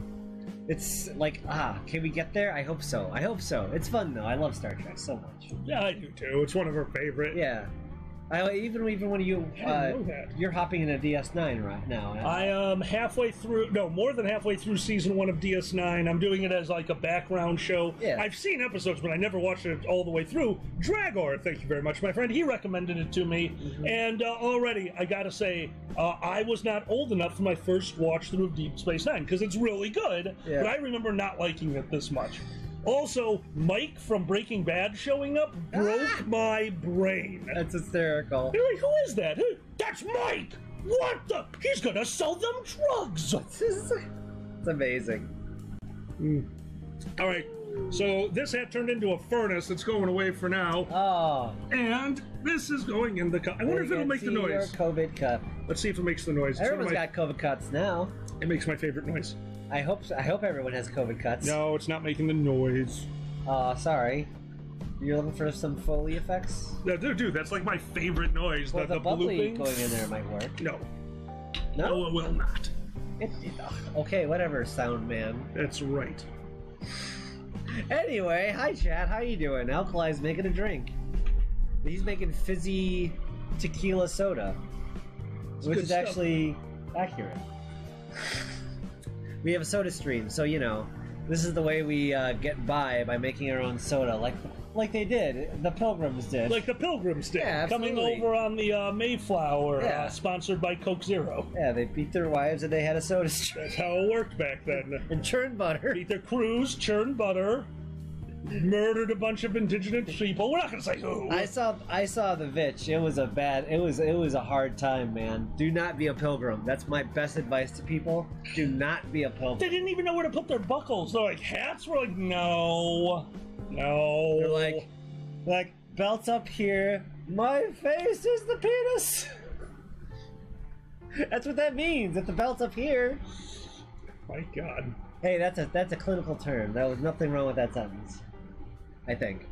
[SPEAKER 2] It's like, can we get there? I hope so. It's fun, though. I love Star Trek so much.
[SPEAKER 3] Yeah, I do, too. It's one of our favorite.
[SPEAKER 2] Yeah. Even when you're hopping into DS9 right now.
[SPEAKER 3] I am halfway through, more than halfway through season 1 of DS9. I'm doing it as a background show.
[SPEAKER 2] Yeah.
[SPEAKER 3] I've seen episodes, but I never watched it all the way through. Dragor, thank you very much, my friend. He recommended it to me. Mm-hmm. And already, I gotta say, I was not old enough for my first watch through of Deep Space Nine, because it's really good, but I remember not liking it this much. Also, Mike from Breaking Bad showing up broke my brain.
[SPEAKER 2] That's hysterical.
[SPEAKER 3] You're like, who is that? That's Mike! What the? He's gonna sell them drugs!
[SPEAKER 2] It's amazing.
[SPEAKER 3] All right, So this hat turned into a furnace that's going away for now.
[SPEAKER 2] Oh.
[SPEAKER 3] And this is going in the cup. I wonder if it'll make the noise.
[SPEAKER 2] Your COVID cup.
[SPEAKER 3] Let's see if it makes the noise.
[SPEAKER 2] Everyone's got COVID cuts now.
[SPEAKER 3] It makes my favorite noise.
[SPEAKER 2] I hope everyone has COVID cuts.
[SPEAKER 3] No, it's not making the noise.
[SPEAKER 2] Sorry. You're looking for some Foley effects?
[SPEAKER 3] No, dude, that's like my favorite noise.
[SPEAKER 2] Well, the bubbly
[SPEAKER 3] blooping.
[SPEAKER 2] going in there might work.
[SPEAKER 3] No.
[SPEAKER 2] No?
[SPEAKER 3] No, it will not.
[SPEAKER 2] Okay, whatever, sound man.
[SPEAKER 3] That's right.
[SPEAKER 2] Anyway, hi chat, how you doing? Alkali's making a drink. He's making fizzy tequila soda, which is actually accurate. We have a soda stream, so you know, this is the way we get by making our own soda, like they did, the Pilgrims did.
[SPEAKER 3] Like the Pilgrims did.
[SPEAKER 2] Yeah,
[SPEAKER 3] coming
[SPEAKER 2] absolutely.
[SPEAKER 3] over on the Mayflower,
[SPEAKER 2] Yeah.
[SPEAKER 3] sponsored by Coke Zero.
[SPEAKER 2] Yeah, they beat their wives and they had a soda stream.
[SPEAKER 3] That's how it worked back then.
[SPEAKER 2] And churned butter.
[SPEAKER 3] Beat their crews, churned butter, murdered a bunch of indigenous people. We're not gonna say who.
[SPEAKER 2] I saw the Vitch. It was a hard time, man. Do not be a pilgrim. That's my best advice to people. Do not be a pilgrim.
[SPEAKER 3] They didn't even know where to put their buckles. They're like, hats? We're like, no.
[SPEAKER 2] They're like belts up here. My face is the penis. That's what that means. That the belt's up here.
[SPEAKER 3] My God.
[SPEAKER 2] Hey, that's a clinical term. There was nothing wrong with that sentence. I think.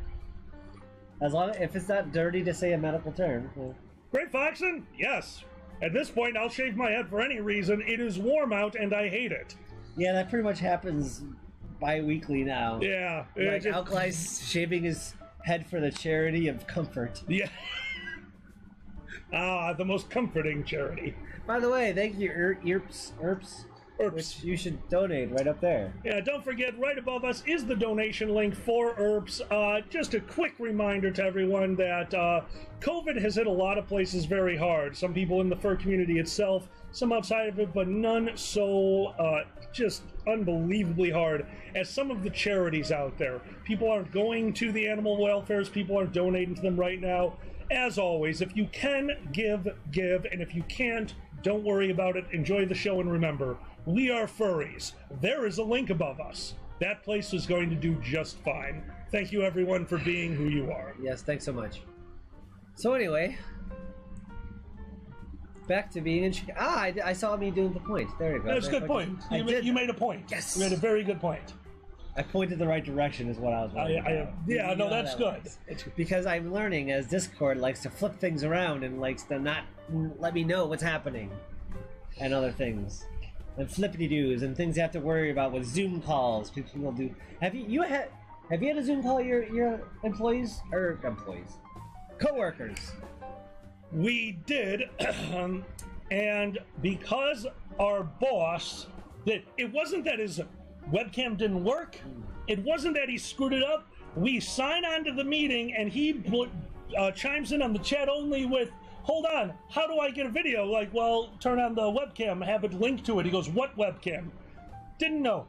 [SPEAKER 2] As long if it's not dirty to say a medical term. Well.
[SPEAKER 3] Great Foxen? Yes. At this point, I'll shave my head for any reason. It is warm out, and I hate it.
[SPEAKER 2] Yeah, that pretty much happens bi-weekly now.
[SPEAKER 3] Yeah.
[SPEAKER 2] Like Alkali's shaving his head for the charity of comfort.
[SPEAKER 3] Yeah. The most comforting charity.
[SPEAKER 2] By the way, thank you, Erps, which you should donate right up there.
[SPEAKER 3] Yeah, don't forget, right above us is the donation link for ERPs. Just a quick reminder to everyone that COVID has hit a lot of places very hard. Some people in the fur community itself, some outside of it, but none so just unbelievably hard as some of the charities out there. People aren't going to the animal welfares, people aren't donating to them right now. As always, if you can, give, and if you can't, don't worry about it. Enjoy the show, and remember, we are furries. There is a link above us. That place is going to do just fine. Thank you, everyone, for being who you are.
[SPEAKER 2] Yes, thanks so much. So anyway, back to being in Chicago. I saw me doing the point. There you go.
[SPEAKER 3] That's a good point. You made a point.
[SPEAKER 2] Yes.
[SPEAKER 3] You made a very good point.
[SPEAKER 2] I pointed the right direction is what I was wondering about.
[SPEAKER 3] Yeah,
[SPEAKER 2] You know
[SPEAKER 3] that's
[SPEAKER 2] that
[SPEAKER 3] good.
[SPEAKER 2] It's because I'm learning as Discord likes to flip things around and likes to not let me know what's happening and other things. And flippity-doos and things you have to worry about with Zoom calls. People will do. Have you had a Zoom call your employees or coworkers?
[SPEAKER 3] We did, and because our boss, it wasn't that his webcam didn't work. It wasn't that he screwed it up. We sign on to the meeting, and he chimes in on the chat only with, "Hold on, how do I get a video?" Like, well, turn on the webcam, have it linked to it. He goes, "What webcam?" Didn't know.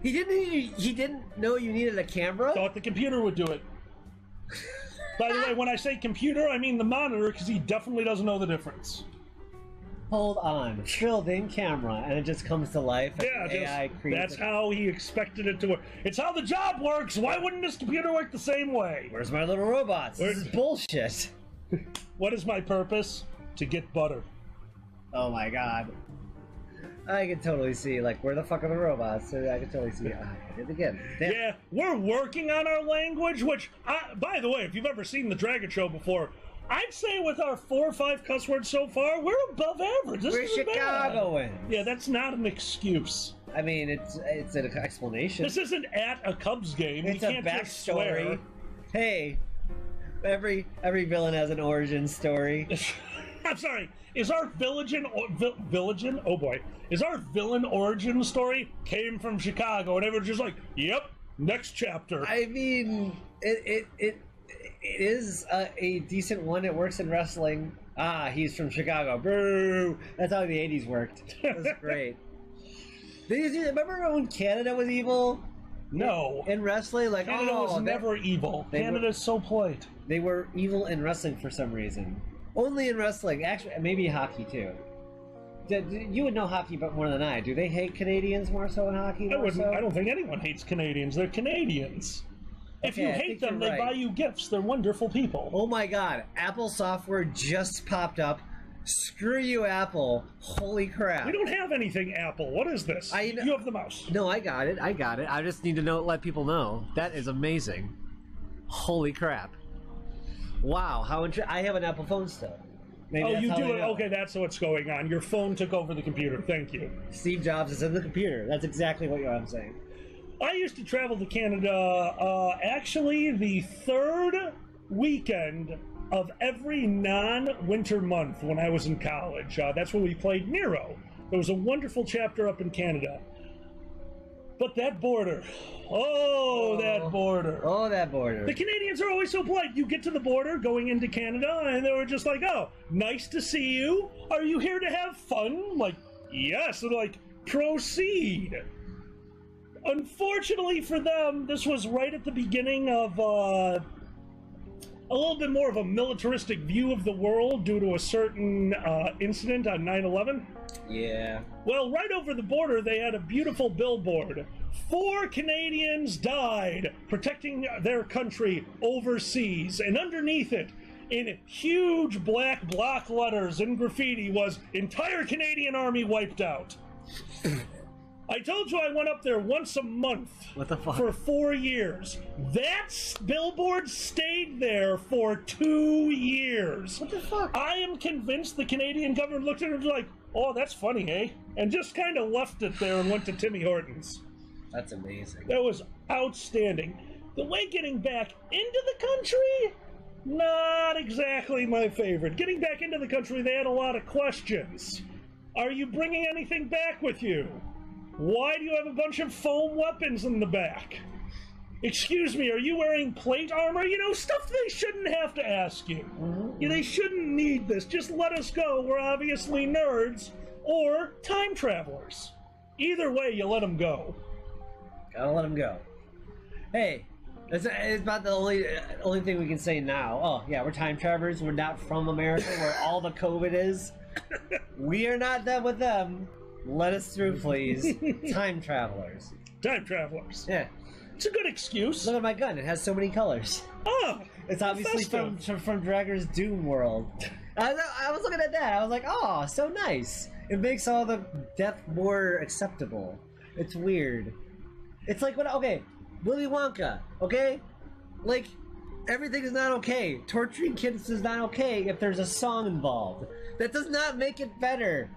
[SPEAKER 2] He didn't know you needed a camera?
[SPEAKER 3] Thought the computer would do it. By the way, when I say computer, I mean the monitor, because he definitely doesn't know the difference.
[SPEAKER 2] Hold on, filled-in camera, and it just comes to life.
[SPEAKER 3] Yeah,
[SPEAKER 2] AI
[SPEAKER 3] that's how he expected it to work. It's how the job works. Why wouldn't this computer work the same way?
[SPEAKER 2] Where's my little robots? This is bullshit.
[SPEAKER 3] What is my purpose? To get butter.
[SPEAKER 2] Oh my god. I can totally see, like, where the fuck are the robots? So I can totally see. I did it again. Damn.
[SPEAKER 3] Yeah, we're working on our language, which, by the way, if you've ever seen the Dragget show before, I'd say with our 4 or 5 cuss words so far, we're above average.
[SPEAKER 2] We're Chicagoans.
[SPEAKER 3] Yeah, that's not an excuse.
[SPEAKER 2] I mean, it's an explanation.
[SPEAKER 3] This isn't at a Cubs game.
[SPEAKER 2] It's
[SPEAKER 3] you
[SPEAKER 2] a
[SPEAKER 3] can't just swear.
[SPEAKER 2] backstory. Hey, every villain has an origin story.
[SPEAKER 3] I'm sorry. Is our villain? Oh boy. Is our villain origin story came from Chicago? And everyone's just like, "Yep, next chapter."
[SPEAKER 2] I mean, it is a decent one. It works in wrestling. He's from Chicago. Boo! That's how the 80s worked. That was great. Remember when Canada was evil?
[SPEAKER 3] No.
[SPEAKER 2] In wrestling? Like,
[SPEAKER 3] Canada was never evil. Canada's so polite.
[SPEAKER 2] They were evil in wrestling for some reason. Only in wrestling. Actually, maybe hockey too. You would know hockey but more than I. Do they hate Canadians more so in hockey?
[SPEAKER 3] I don't think anyone hates Canadians. They're Canadians. If you hate them, they buy you gifts. They're wonderful people.
[SPEAKER 2] Oh my god, Apple software just popped up. Screw you, Apple. Holy crap.
[SPEAKER 3] We don't have anything Apple. What is this? You have the mouse.
[SPEAKER 2] No, I got it. I just need to let people know. That is amazing. Holy crap. Wow, how I have an Apple phone still. Maybe
[SPEAKER 3] you do it? Okay, that's what's going on. Your phone took over the computer. Thank you.
[SPEAKER 2] Steve Jobs is in the computer. That's exactly what I'm saying.
[SPEAKER 3] I used to travel to Canada, actually, the third weekend of every non-winter month when I was in college. That's when we played Nero. There was a wonderful chapter up in Canada. But that border. That border.
[SPEAKER 2] Oh, that border.
[SPEAKER 3] The Canadians are always so polite. You get to the border going into Canada, and they were just like, oh, nice to see you. Are you here to have fun? Like, yes. And like, proceed. Unfortunately for them, this was right at the beginning of a little bit more of a militaristic view of the world due to a certain incident on 9/11.
[SPEAKER 2] Yeah.
[SPEAKER 3] Well, right over the border, they had a beautiful billboard. 4 Canadians died protecting their country overseas. And underneath it, in huge black block letters and graffiti, was entire Canadian Army wiped out. I told you I went up there once a month.
[SPEAKER 2] What the fuck?
[SPEAKER 3] For 4 years. That billboard stayed there for 2 years.
[SPEAKER 2] What the fuck?
[SPEAKER 3] I am convinced the Canadian government looked at it and was like, oh, that's funny, eh? And just kind of left it there and went to Timmy Hortons.
[SPEAKER 2] That's amazing.
[SPEAKER 3] That was outstanding. The way getting back into the country, not exactly my favorite. Getting back into the country, they had a lot of questions. Are you bringing anything back with you? Why do you have a bunch of foam weapons in the back? Excuse me, are you wearing plate armor? You know, stuff they shouldn't have to ask you. Mm-hmm. They shouldn't need this. Just let us go. We're obviously nerds or time travelers. Either way, you let them go.
[SPEAKER 2] Gotta let them go. Hey, it's about the only thing we can say now. Oh, yeah, we're time travelers. We're not from America where all the COVID is. We are not done with them. Let us through, please. Time travelers.
[SPEAKER 3] Time travelers.
[SPEAKER 2] Yeah.
[SPEAKER 3] It's a good excuse.
[SPEAKER 2] Look at my gun. It has so many colors.
[SPEAKER 3] Oh,
[SPEAKER 2] it's obviously from Dragger's Doom world. I was looking at that. I was like, oh, so nice. It makes all the death more acceptable. It's weird. It's like, okay, Willy Wonka, okay? Like, everything is not okay. Torturing kids is not okay if there's a song involved. That does not make it better.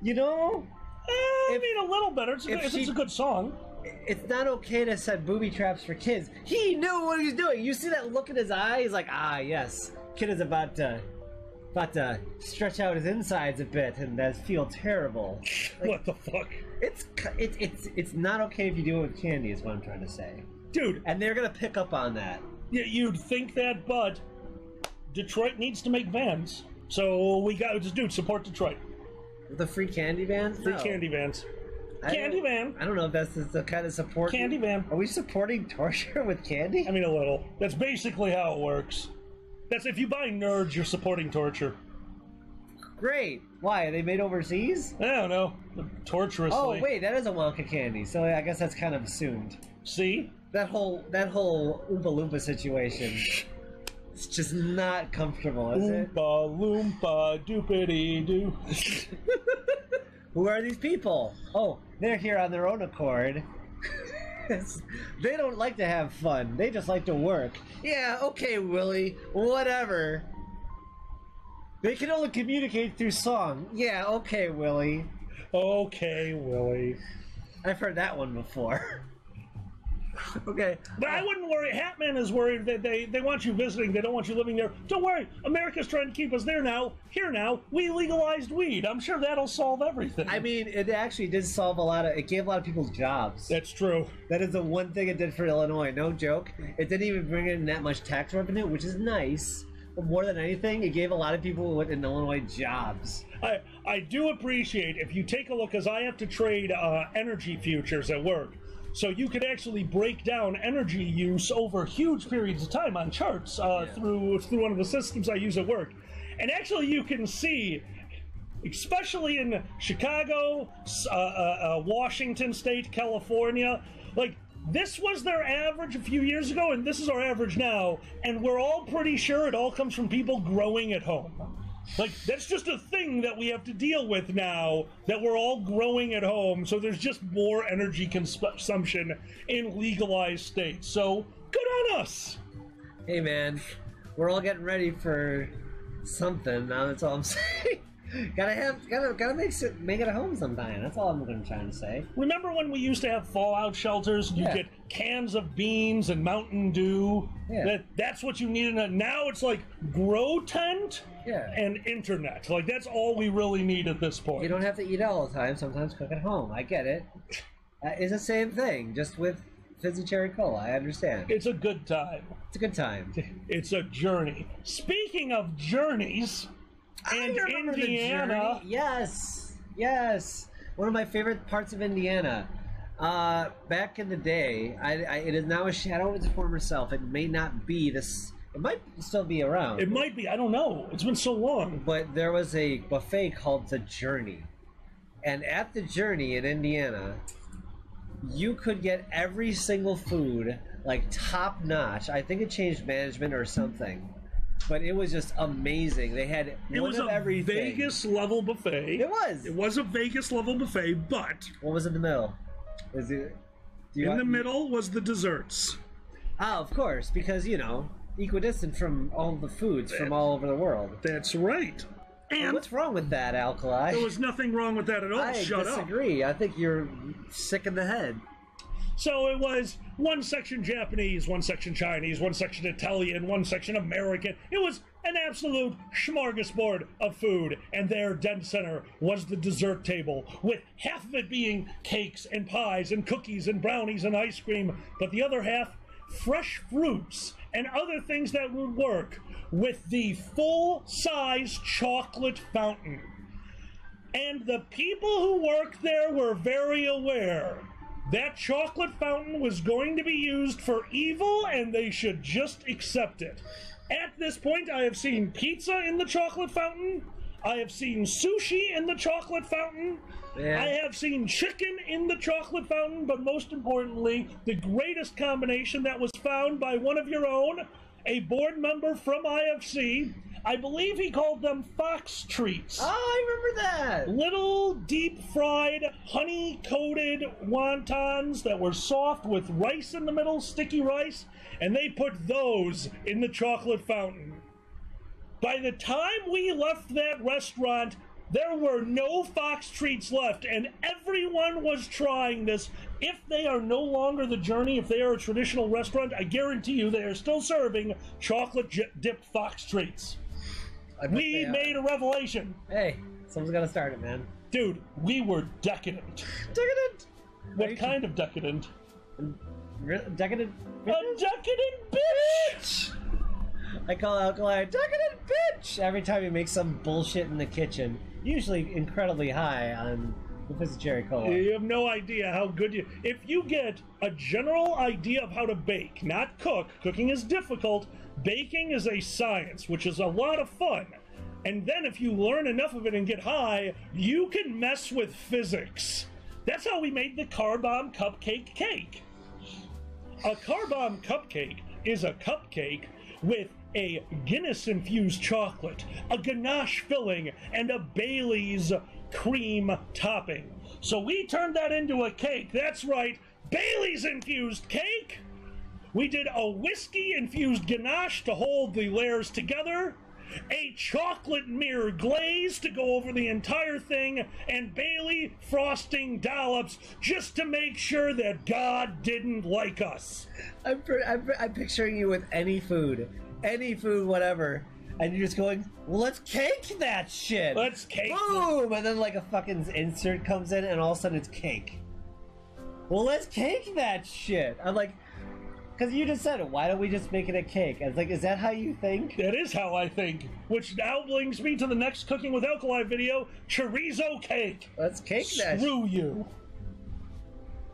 [SPEAKER 2] You know?
[SPEAKER 3] I mean, a little better. It's a good song.
[SPEAKER 2] It's not okay to set booby traps for kids. He knew what he was doing. You see that look in his eye? He's like, ah, yes. Kid is about to stretch out his insides a bit and feel terrible. Like,
[SPEAKER 3] what the fuck?
[SPEAKER 2] It's not okay if you do it with candy, is what I'm trying to say.
[SPEAKER 3] Dude.
[SPEAKER 2] And they're gonna pick up on that.
[SPEAKER 3] Yeah, you'd think that, but Detroit needs to make vans. So we got to just, dude, support Detroit.
[SPEAKER 2] The free candy vans?
[SPEAKER 3] Free candy vans. Candy van.
[SPEAKER 2] I don't know if that's the kind of support.
[SPEAKER 3] Candy van.
[SPEAKER 2] Are we supporting torture with candy?
[SPEAKER 3] I mean, a little. That's basically how it works. That's if you buy nerds, you're supporting torture.
[SPEAKER 2] Great. Why? Are they made overseas?
[SPEAKER 3] I don't know. Torturously.
[SPEAKER 2] Oh, wait, that is a Wonka candy, so I guess that's kind of assumed.
[SPEAKER 3] See?
[SPEAKER 2] That whole Oompa Loompa situation. It's just not comfortable, is it?
[SPEAKER 3] Oompa Loompa doopity doo.
[SPEAKER 2] Who are these people? Oh, they're here on their own accord. They don't like to have fun. They just like to work. Yeah, okay, Willie. Whatever. They can only communicate through song. Yeah, okay, Willie.
[SPEAKER 3] Okay, Willie.
[SPEAKER 2] I've heard that one before. Okay.
[SPEAKER 3] But I wouldn't worry. Hatman is worried that they want you visiting. They don't want you living there. Don't worry. America's trying to keep us there now. Here now. We legalized weed. I'm sure that'll solve everything.
[SPEAKER 2] I mean, it actually did solve it gave a lot of people's jobs.
[SPEAKER 3] That's true.
[SPEAKER 2] That is the one thing it did for Illinois. No joke. It didn't even bring in that much tax revenue, which is nice. But more than anything, it gave a lot of people in Illinois jobs.
[SPEAKER 3] I do appreciate if you take a look, because I have to trade energy futures at work. So you could actually break down energy use over huge periods of time on charts through one of the systems I use at work. And actually you can see especially in Chicago, Washington State, California. Like, this was their average a few years ago, and this is our average now, and we're all pretty sure it all comes from people growing at home. Like, that's just a thing that we have to deal with now, that we're all growing at home, so there's just more energy consumption in legalized states. So, good on us!
[SPEAKER 2] Hey man, we're all getting ready for something now, that's all I'm saying. Gotta make it a home sometime. That's all I'm trying to say.
[SPEAKER 3] Remember when we used to have fallout shelters? You get cans of beans and Mountain Dew.
[SPEAKER 2] Yeah.
[SPEAKER 3] That's what you need. Now it's like grow tent and internet. Like, that's all we really need at this point.
[SPEAKER 2] You don't have to eat all the time. Sometimes cook at home. I get it. It's the same thing, just with fizzy cherry cola. I understand.
[SPEAKER 3] It's a good time.
[SPEAKER 2] It's a good time.
[SPEAKER 3] It's a journey. Speaking of journeys... And Indiana.
[SPEAKER 2] Yes. One of my favorite parts of Indiana. Back in the day, it is now a shadow of its former self. It may not be this. It might still be around.
[SPEAKER 3] It might be. I don't know. It's been so long.
[SPEAKER 2] But there was a buffet called The Journey, and at The Journey in Indiana, you could get every single food like top notch. I think it changed management or something. But it was just amazing. They had one of everything.
[SPEAKER 3] It was a Vegas-level buffet.
[SPEAKER 2] It was.
[SPEAKER 3] It was a Vegas-level buffet, but...
[SPEAKER 2] What was in the middle? In
[SPEAKER 3] the middle was the desserts.
[SPEAKER 2] Ah, of course, because, equidistant from all the foods from all over the world.
[SPEAKER 3] That's right. And
[SPEAKER 2] what's wrong with that, Alkali?
[SPEAKER 3] There was nothing wrong with that at all. Shut up.
[SPEAKER 2] I disagree. I think you're sick in the head.
[SPEAKER 3] So it was one section Japanese, one section Chinese, one section Italian, one section American. It was an absolute smorgasbord of food. And there, dead center, was the dessert table, with half of it being cakes and pies and cookies and brownies and ice cream, but the other half, fresh fruits and other things that would work, with the full-size chocolate fountain. And the people who worked there were very aware that chocolate fountain was going to be used for evil, and they should just accept it. At this point, I have seen pizza in the chocolate fountain. I have seen sushi in the chocolate fountain. Yeah. I have seen chicken in the chocolate fountain, but most importantly, the greatest combination that was found by one of your own, a board member from IFC. I believe he called them fox treats.
[SPEAKER 2] Oh, I remember that.
[SPEAKER 3] Little deep-fried, honey-coated wontons that were soft with rice in the middle, sticky rice, and they put those in the chocolate fountain. By the time we left that restaurant, there were no fox treats left, and everyone was trying this. If they are no longer The Journey, if they are a traditional restaurant, I guarantee you they are still serving chocolate-dipped fox treats. We made a revelation.
[SPEAKER 2] Hey, someone's got to start it, man.
[SPEAKER 3] Dude, we were decadent.
[SPEAKER 2] Decadent?
[SPEAKER 3] What kind of decadent?
[SPEAKER 2] Decadent?
[SPEAKER 3] A decadent bitch!
[SPEAKER 2] I call Alkali a decadent bitch every time he makes some bullshit in the kitchen. Usually incredibly high on the fizzy cherry cola.
[SPEAKER 3] You have no idea how good you... If you get a general idea of how to bake, not cook, cooking is difficult, baking is a science, which is a lot of fun. And then if you learn enough of it and get high, you can mess with physics. That's how we made the car bomb cupcake cake. A car bomb cupcake is a cupcake with a Guinness-infused chocolate, a ganache filling, and a Bailey's cream topping. So we turned that into a cake. That's right, Bailey's-infused cake. We did a whiskey-infused ganache to hold the layers together, a chocolate mirror glaze to go over the entire thing, and Bailey frosting dollops just to make sure that God didn't like us.
[SPEAKER 2] I'm picturing you with any food, whatever, and you're just going, well, let's cake that shit.
[SPEAKER 3] Let's cake.
[SPEAKER 2] Boom! And then like a fucking insert comes in, and all of a sudden it's cake. Well, let's cake that shit. I'm like, because you just said it, why don't we just make it a cake? I was like, is that how you think?
[SPEAKER 3] That is how I think. Which now brings me to the next Cooking with Alkali video, chorizo cake.
[SPEAKER 2] Let's cake that.
[SPEAKER 3] Screw you.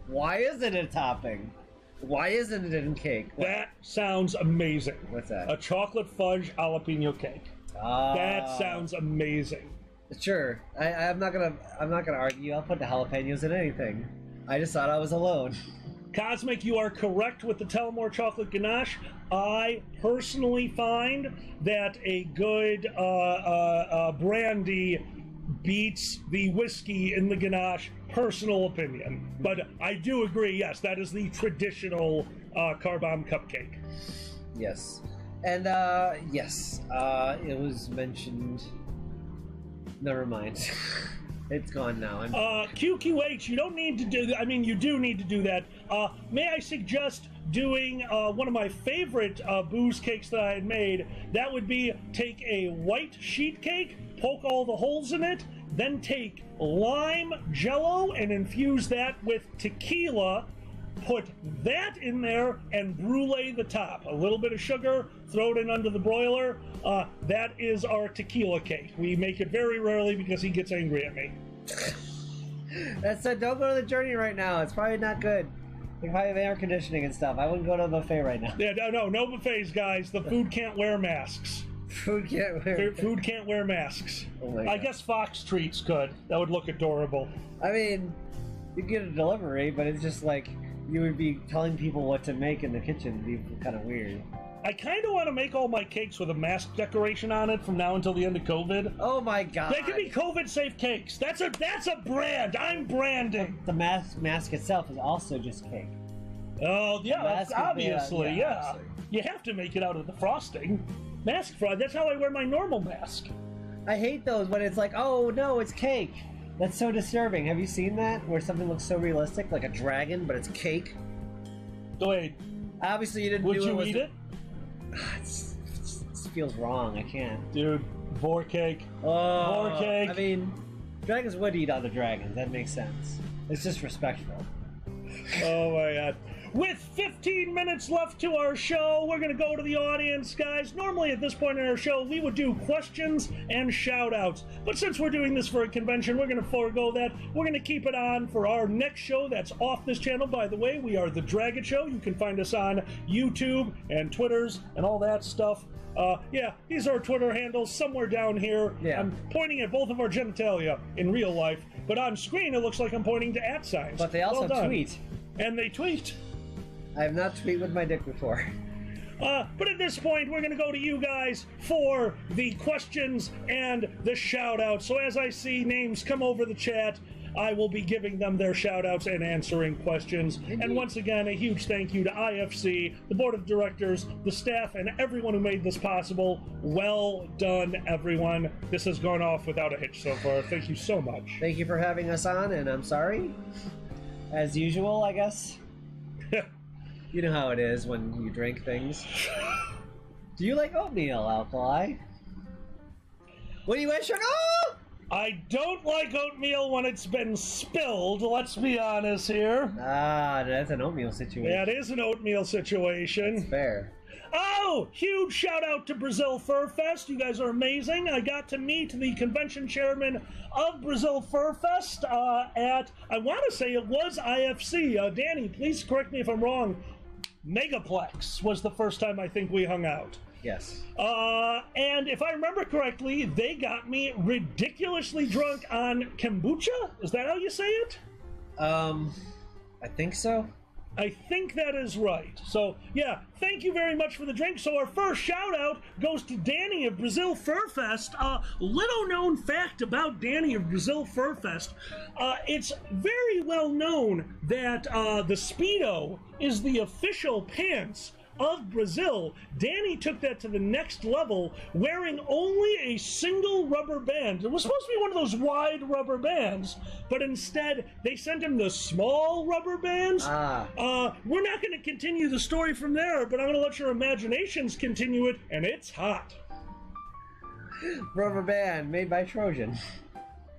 [SPEAKER 2] Why isn't it a topping? Why isn't it in cake?
[SPEAKER 3] That sounds amazing.
[SPEAKER 2] What's that?
[SPEAKER 3] A chocolate fudge jalapeno cake. That sounds amazing.
[SPEAKER 2] Sure. I'm not gonna argue. I'll put the jalapenos in anything. I just thought I was alone.
[SPEAKER 3] Cosmic, you are correct with the Tullamore chocolate ganache. I personally find that a good brandy beats the whiskey in the ganache. Personal opinion. But I do agree, yes, that is the traditional car bomb cupcake.
[SPEAKER 2] Yes. And, yes, it was mentioned. Never mind. It's gone now.
[SPEAKER 3] QQH, you don't need to do that. I mean, you do need to do that. May I suggest doing one of my favorite booze cakes that I had made? That would be take a white sheet cake, poke all the holes in it, then take lime jello and infuse that with tequila. Put that in there and brulee the top. A little bit of sugar, throw it in under the broiler. That is our tequila cake. We make it very rarely because he gets angry at me.
[SPEAKER 2] That said, don't go to the Journey right now. It's probably not good. They probably have air conditioning and stuff. I wouldn't go to the buffet right now.
[SPEAKER 3] Yeah, no buffets, guys. The food can't wear masks.
[SPEAKER 2] Food can't wear
[SPEAKER 3] masks.
[SPEAKER 2] Oh my God.
[SPEAKER 3] I guess Fox Treats could. That would look adorable.
[SPEAKER 2] I mean, you get a delivery, but it's just like you would be telling people what to make in the kitchen. It'd be kind of weird.
[SPEAKER 3] I kind of want to make all my cakes with a mask decoration on it from now until the end of COVID.
[SPEAKER 2] Oh my God!
[SPEAKER 3] They can be COVID-safe cakes. That's a brand. I'm branding.
[SPEAKER 2] The mask itself is also just cake.
[SPEAKER 3] Oh yeah, that's obviously yeah.
[SPEAKER 2] Obviously.
[SPEAKER 3] You have to make it out of the frosting. Mask fraud. That's how I wear my normal mask.
[SPEAKER 2] I hate those when it's like, oh no, it's cake. That's so disturbing. Have you seen that? Where something looks so realistic, like a dragon, but it's cake?
[SPEAKER 3] Wait.
[SPEAKER 2] Obviously, you didn't
[SPEAKER 3] Would
[SPEAKER 2] do it.
[SPEAKER 3] Would you eat it?
[SPEAKER 2] It feels wrong. I can't.
[SPEAKER 3] Dude, vor cake.
[SPEAKER 2] Oh,
[SPEAKER 3] Vor cake.
[SPEAKER 2] I mean, dragons would eat other dragons. That makes sense. It's just respectful.
[SPEAKER 3] Oh my God. With 15 minutes left to our show, we're going to go to the audience, guys. Normally at this point in our show, we would do questions and shout-outs. But since we're doing this for a convention, we're going to forego that. We're going to keep it on for our next show that's off this channel. By the way, we are The Dragget Show. You can find us on YouTube and Twitters and all that stuff. Yeah, these are our Twitter handles somewhere down here.
[SPEAKER 2] Yeah.
[SPEAKER 3] I'm pointing at both of our genitalia in real life, but on screen it looks like I'm pointing to @ signs.
[SPEAKER 2] But they also tweet.
[SPEAKER 3] And they tweet.
[SPEAKER 2] I have not tweeted with my dick before.
[SPEAKER 3] But at this point, we're going to go to you guys for the questions and the shout-outs. So as I see names come over the chat, I will be giving them their shout-outs and answering questions.
[SPEAKER 2] Indeed.
[SPEAKER 3] And once again, a huge thank you to IFC, the board of directors, the staff, and everyone who made this possible. Well done, everyone. This has gone off without a hitch so far. Thank you so much.
[SPEAKER 2] Thank you for having us on, and I'm sorry. As usual, I guess. You know how it is when you drink things. Do you like oatmeal, Alkali? What do you wish? Oh!
[SPEAKER 3] I don't like oatmeal when it's been spilled, let's be honest here.
[SPEAKER 2] Ah, that's an oatmeal situation.
[SPEAKER 3] That is an oatmeal situation.
[SPEAKER 2] That's fair.
[SPEAKER 3] Oh, huge shout out to Brazil Fur Fest. You guys are amazing. I got to meet the convention chairman of Brazil Fur Fest at, I want to say it was IFC. Danny, please correct me if I'm wrong. Megaplex was the first time I think we hung out.
[SPEAKER 2] Yes.
[SPEAKER 3] And if I remember correctly, they got me ridiculously drunk on kombucha. Is that how you say it?
[SPEAKER 2] I think so.
[SPEAKER 3] I think that is right. So, yeah, thank you very much for the drink. So our first shout-out goes to Danny of Brazil Fur Fest. Little known fact about Danny of Brazil Fur Fest. It's very well known that the Speedo is the official pants of Brazil. Danny took that to the next level, wearing only a single rubber band. It was supposed to be one of those wide rubber bands, but instead they sent him the small rubber bands. We're not going to continue the story from there, but I'm going to let your imaginations continue it, and it's hot.
[SPEAKER 2] Rubber band made by Trojan.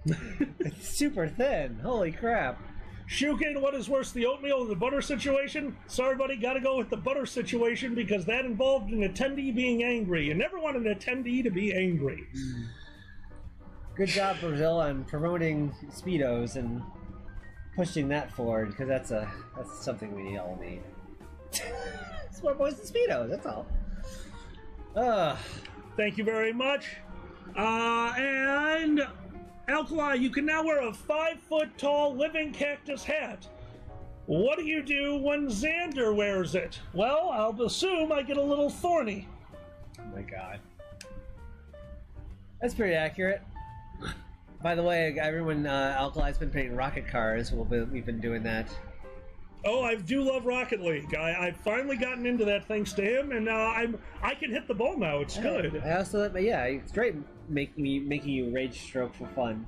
[SPEAKER 2] It's super thin. Holy crap.
[SPEAKER 3] Shukin, what is worse, the oatmeal or the butter situation? Sorry, buddy, gotta go with the butter situation because that involved an attendee being angry. You never want an attendee to be angry.
[SPEAKER 2] Good job, Brazil, on promoting Speedos and pushing that forward, because that's something we all need. Smart boys and Speedos, that's all.
[SPEAKER 3] Thank you very much. And Alkali, you can now wear a 5-foot-tall living cactus hat. What do you do when Xander wears it? Well, I'll assume I get a little thorny.
[SPEAKER 2] Oh my god. That's pretty accurate. By the way, everyone, Alkali's been painting rocket cars. We've been doing that.
[SPEAKER 3] Oh, I do love Rocket League. I've finally gotten into that thanks to him, and I can hit the ball now. It's good.
[SPEAKER 2] I also, yeah, it's great making you rage stroke for fun.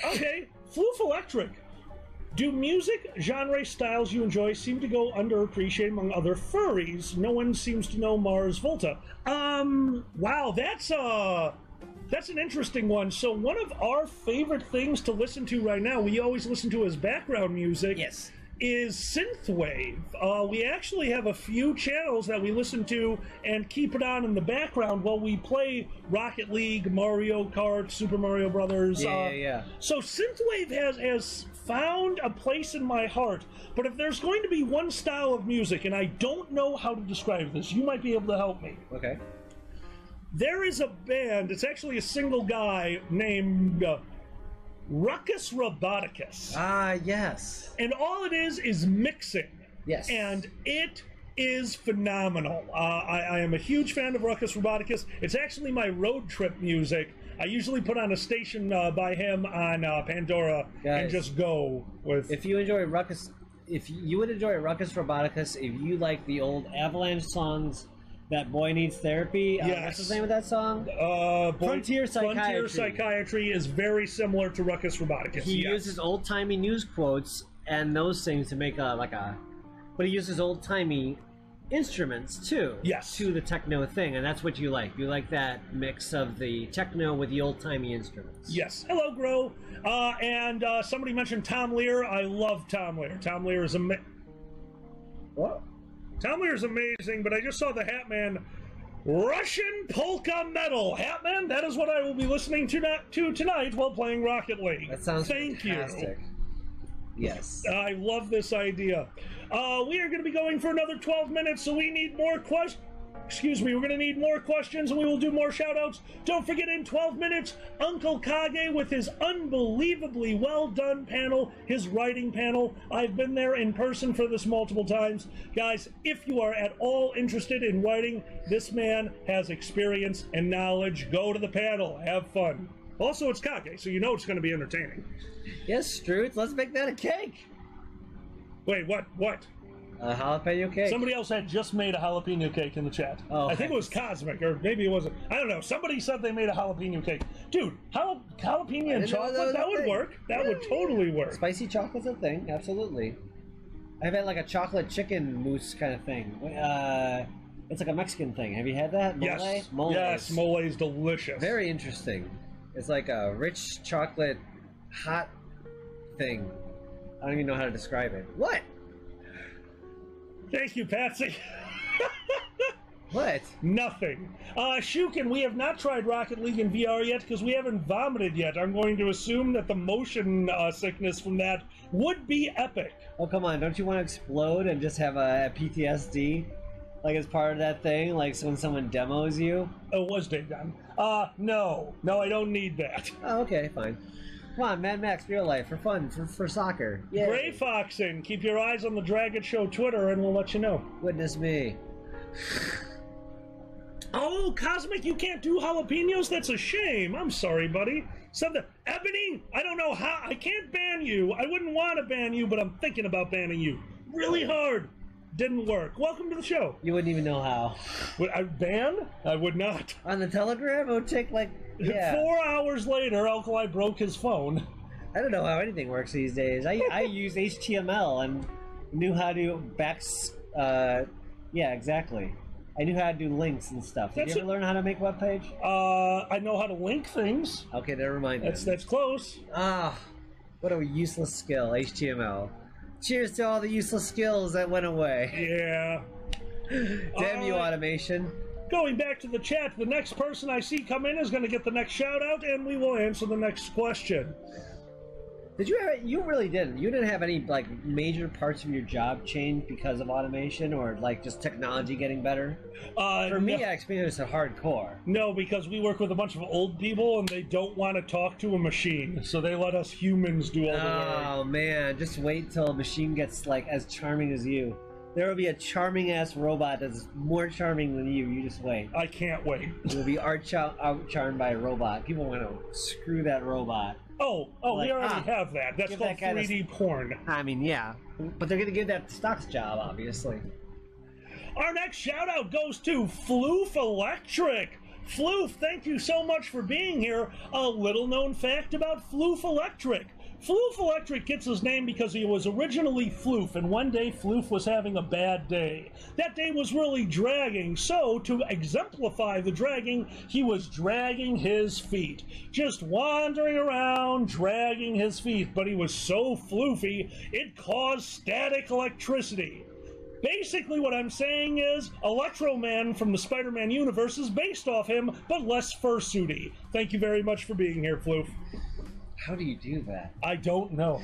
[SPEAKER 3] Okay, Floof Electric. Do music, genre, styles you enjoy seem to go underappreciated among other furries? No one seems to know Mars Volta. Wow, that's an interesting one. So one of our favorite things to listen to right now, we always listen to as background music.
[SPEAKER 2] Yes.
[SPEAKER 3] Is synthwave. We actually have a few channels that we listen to and keep it on in the background while we play Rocket League, Mario Kart, Super Mario Brothers.
[SPEAKER 2] Yeah.
[SPEAKER 3] So synthwave has found a place in my heart. But if there's going to be one style of music, and I don't know how to describe this, you might be able to help me.
[SPEAKER 2] Okay.
[SPEAKER 3] There is a band, it's actually a single guy named Ruckus Roboticus.
[SPEAKER 2] Ah, yes.
[SPEAKER 3] And all it is mixing.
[SPEAKER 2] Yes.
[SPEAKER 3] And it is phenomenal. I am a huge fan of Ruckus Roboticus. It's actually my road trip music. I usually put on a station by him on Pandora.
[SPEAKER 2] Guys,
[SPEAKER 3] and just go with...
[SPEAKER 2] If you enjoy Ruckus... If you would enjoy Ruckus Roboticus, if you like the old Avalanche songs... That Boy Needs Therapy.
[SPEAKER 3] Yes.
[SPEAKER 2] What's the name of that song? Frontier Psychiatry.
[SPEAKER 3] Frontier Psychiatry is very similar to Ruckus Roboticus.
[SPEAKER 2] He uses old-timey news quotes and those things to make but he uses old-timey instruments too.
[SPEAKER 3] Yes.
[SPEAKER 2] To the techno thing, and that's what you like. You like that mix of the techno with the old-timey instruments.
[SPEAKER 3] Yes. Hello, Gro. And somebody mentioned Tom Lear. I love Tom Lear. Tom Lear is
[SPEAKER 2] What?
[SPEAKER 3] Tom Lear's amazing, but I just saw the Hatman Russian polka metal. Hatman, that is what I will be listening to tonight while playing Rocket League.
[SPEAKER 2] That sounds
[SPEAKER 3] fantastic.
[SPEAKER 2] Yes.
[SPEAKER 3] I love this idea. We are going to be going for another 12 minutes, so we need more questions. Excuse me, we're going to need more questions and we will do more shout-outs. Don't forget, in 12 minutes, Uncle Kage with his unbelievably well-done panel, his writing panel. I've been there in person for this multiple times. Guys, if you are at all interested in writing, this man has experience and knowledge. Go to the panel. Have fun. Also, it's Kage, so you know it's going to be entertaining.
[SPEAKER 2] Yes, Strutz, let's make that a cake.
[SPEAKER 3] Wait, what? What?
[SPEAKER 2] A jalapeno cake.
[SPEAKER 3] Somebody else had just made a jalapeno cake in the chat.
[SPEAKER 2] Oh,
[SPEAKER 3] I think it was Cosmic, or maybe it wasn't. I don't know. Somebody said they made a jalapeno cake. Dude, jalapeno and chocolate, that would work. That would totally work.
[SPEAKER 2] Spicy chocolate's a thing, absolutely. I've had like a chocolate chicken mousse kind of thing. It's like a Mexican thing. Have you had that? Mole?
[SPEAKER 3] Yes.
[SPEAKER 2] Mole.
[SPEAKER 3] Yes, mole is delicious.
[SPEAKER 2] Very interesting. It's like a rich chocolate hot thing. I don't even know how to describe it. What?
[SPEAKER 3] Thank you, Patsy.
[SPEAKER 2] What?
[SPEAKER 3] Nothing. Shukin, we have not tried Rocket League in VR yet because we haven't vomited yet. I'm going to assume that the motion sickness from that would be epic.
[SPEAKER 2] Oh, come on. Don't you want to explode and just have a PTSD? Like, as part of that thing? Like, so when someone demos you?
[SPEAKER 3] Oh, was Dave done? No. No, I don't need that.
[SPEAKER 2] Oh, okay, fine. Come on, Mad Max, real life, for fun, for soccer. Yay.
[SPEAKER 3] Gray Foxin, keep your eyes on the Dragget Show Twitter and we'll let you know.
[SPEAKER 2] Witness me.
[SPEAKER 3] Oh, Cosmic, you can't do jalapenos? That's a shame. I'm sorry, buddy. Ebony, I don't know how. I can't ban you. I wouldn't want to ban you, but I'm thinking about banning you. Really hard. Didn't work. Welcome to the show.
[SPEAKER 2] You wouldn't even know how.
[SPEAKER 3] Would I ban? I would not.
[SPEAKER 2] On the Telegram, it would take like, yeah.
[SPEAKER 3] 4 hours later, Alkali broke his phone.
[SPEAKER 2] I don't know how anything works these days. I use HTML and knew how to yeah, exactly. I knew how to do links and stuff. Did you ever learn how to make a web page?
[SPEAKER 3] I know how to link things.
[SPEAKER 2] Okay, never mind.
[SPEAKER 3] That's close.
[SPEAKER 2] Ah, what a useless skill, HTML. Cheers to all the useless skills that went away.
[SPEAKER 3] Yeah.
[SPEAKER 2] Damn you, automation.
[SPEAKER 3] Going back to the chat, the next person I see come in is going to get the next shout out, and we will answer the next question.
[SPEAKER 2] Did you have? You really didn't. You didn't have any like major parts of your job change because of automation or like just technology getting better. For me, I experienced it hardcore.
[SPEAKER 3] No, because we work with a bunch of old people and they don't want to talk to a machine, so they let us humans do all the work.
[SPEAKER 2] Oh man, just wait till a machine gets like as charming as you. There will be a charming ass robot that's more charming than you. You just wait.
[SPEAKER 3] I can't wait.
[SPEAKER 2] You'll be out-charmed by a robot. People want to screw that robot.
[SPEAKER 3] Oh,
[SPEAKER 2] Like,
[SPEAKER 3] we already have that. That's
[SPEAKER 2] give
[SPEAKER 3] called
[SPEAKER 2] that guy
[SPEAKER 3] 3D porn.
[SPEAKER 2] I mean, yeah. But they're going to give that Stocks job, obviously.
[SPEAKER 3] Our next shout out goes to Floof Electric. Floof, thank you so much for being here. A little known fact about Floof Electric. Floof Electric gets his name because he was originally Floof, and one day Floof was having a bad day. That day was really dragging, so to exemplify the dragging, he was dragging his feet. Just wandering around, dragging his feet, but he was so floofy, it caused static electricity. Basically what I'm saying is, Electro Man from the Spider-Man universe is based off him, but less fursuity. Thank you very much for being here, Floof.
[SPEAKER 2] How do you do that?
[SPEAKER 3] I don't know.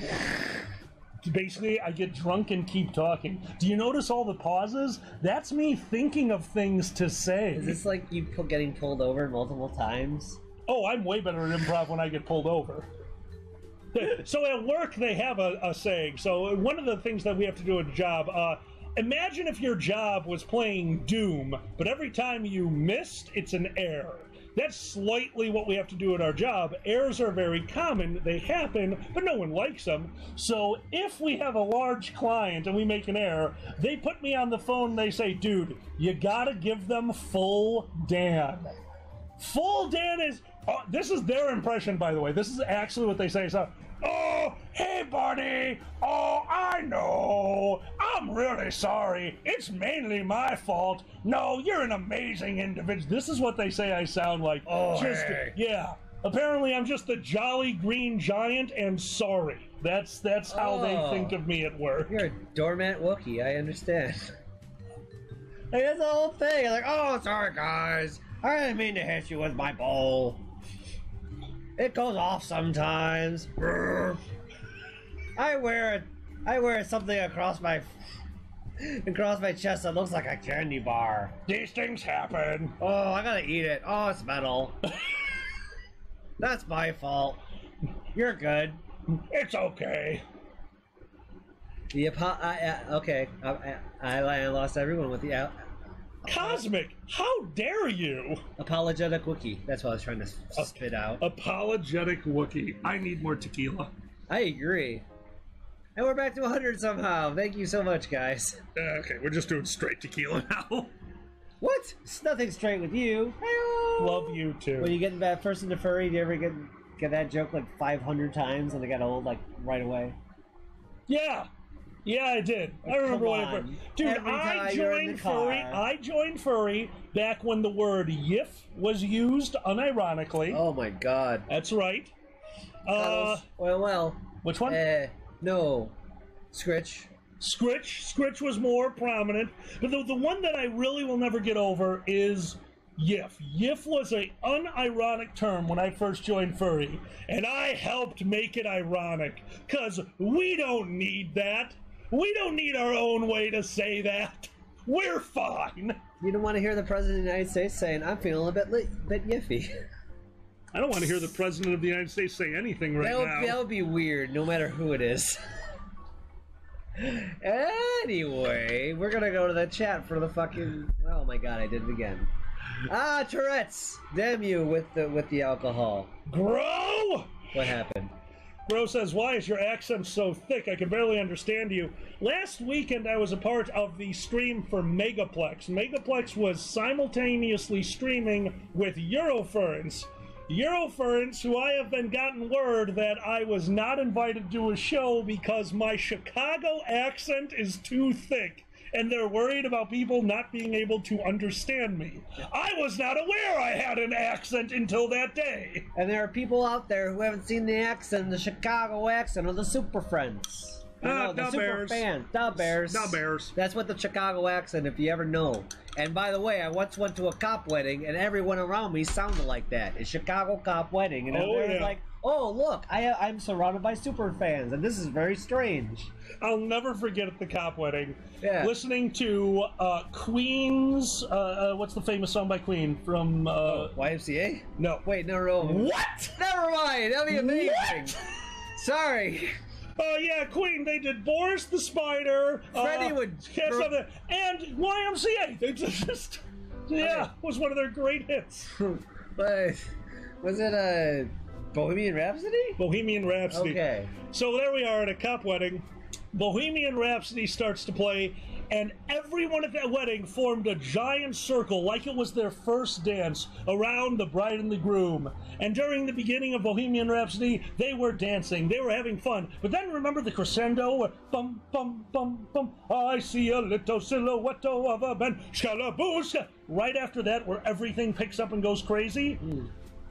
[SPEAKER 3] Basically, I get drunk and keep talking. Do you notice all the pauses? That's me thinking of things to say.
[SPEAKER 2] Is this like you getting pulled over multiple times?
[SPEAKER 3] Oh, I'm way better at improv when I get pulled over. So at work, they have a saying. So one of the things that we have to do at a job, imagine if your job was playing Doom, but every time you missed, it's an error. That's slightly what we have to do at our job. Errors are very common, they happen, but no one likes them. So if we have a large client and we make an error, they put me on the phone and they say, dude, you gotta give them full Dan. Full Dan is, this is their impression, by the way. This is actually what they say. So, oh, hey, buddy. Oh, I know. I'm really sorry. It's mainly my fault. No, you're an amazing individual. This is what they say I sound like. Oh, hey. Yeah. Apparently, I'm just the jolly green giant and sorry. That's how they think of me at work.
[SPEAKER 2] You're a doormat Wookiee, I understand. Like, that's the whole thing. Like, oh, sorry, guys. I didn't mean to hit you with my bowl. It goes off sometimes. I wear something across my chest that looks like a candy bar.
[SPEAKER 3] These things happen.
[SPEAKER 2] Oh, I gotta eat it. Oh, it's metal. That's my fault. You're good.
[SPEAKER 3] It's okay.
[SPEAKER 2] Okay. I lost everyone with the
[SPEAKER 3] Cosmic, how dare you?
[SPEAKER 2] Apologetic Wookiee. That's what I was trying to spit out.
[SPEAKER 3] Apologetic Wookiee. I need more tequila.
[SPEAKER 2] I agree. And we're back to 100 somehow. Thank you so much, guys.
[SPEAKER 3] Okay, we're just doing straight tequila now.
[SPEAKER 2] What? It's nothing straight with you.
[SPEAKER 3] Love you too.
[SPEAKER 2] When you get that first into furry, do you ever get that joke like 500 times and it got old like right away?
[SPEAKER 3] Yeah. Yeah, I did. I remember whenever. Dude, I joined furry back when the word "yiff" was used unironically.
[SPEAKER 2] Oh my god.
[SPEAKER 3] That's right.
[SPEAKER 2] Well.
[SPEAKER 3] Which one?
[SPEAKER 2] No. Scritch.
[SPEAKER 3] Scritch was more prominent. But the one that I really will never get over is yiff. Yiff was an unironic term when I first joined furry. And I helped make it ironic. Because we don't need that. We don't need our own way to say that. We're fine.
[SPEAKER 2] You don't want to hear the President of the United States saying, I'm feeling a bit yiffy.
[SPEAKER 3] I don't want to hear the President of the United States say anything right now.
[SPEAKER 2] That would be weird, no matter who it is. Anyway, we're going to go to the chat for the fucking... Oh my god, I did it again. Tourette's! Damn you with the alcohol.
[SPEAKER 3] Bro!
[SPEAKER 2] What happened?
[SPEAKER 3] Bro says, why is your accent so thick? I can barely understand you. Last weekend, I was a part of the stream for Megaplex. Megaplex was simultaneously streaming with Euroference. Euroference, who I have been gotten word that I was not invited to a show because my Chicago accent is too thick. And they're worried about people not being able to understand me. I was not aware I had an accent until that day.
[SPEAKER 2] And there are people out there who haven't seen the accent, the Chicago accent, or the Super Friends. The Super
[SPEAKER 3] Bears.
[SPEAKER 2] Fans. The Bears.
[SPEAKER 3] The Bears.
[SPEAKER 2] That's what the Chicago accent, if you ever know. And by the way, I once went to a cop wedding, and everyone around me sounded like that. A Chicago cop wedding. And everyone was like, oh look, I'm surrounded by super fans, and this is very strange.
[SPEAKER 3] I'll never forget at the cop wedding,
[SPEAKER 2] Yeah.
[SPEAKER 3] listening to Queen's, what's the famous song by Queen from,
[SPEAKER 2] YMCA?
[SPEAKER 3] no.
[SPEAKER 2] Wait, no.
[SPEAKER 3] What?
[SPEAKER 2] Never mind, that'd be amazing.
[SPEAKER 3] What?
[SPEAKER 2] Sorry.
[SPEAKER 3] Yeah, Queen, they did Boris the Spider,
[SPEAKER 2] Freddie would...
[SPEAKER 3] and YMCA, they just, yeah, was one of their great hits.
[SPEAKER 2] But, was it, Bohemian Rhapsody?
[SPEAKER 3] Bohemian Rhapsody.
[SPEAKER 2] Okay.
[SPEAKER 3] So there we are at a cop wedding. Bohemian Rhapsody starts to play, and everyone at that wedding formed a giant circle like it was their first dance around the bride and the groom. And during the beginning of Bohemian Rhapsody, they were dancing, they were having fun. But then remember the crescendo, where bum, bum, bum, bum, I see a little silhouette of a man, scalabooska. Right after that, where everything picks up and goes crazy.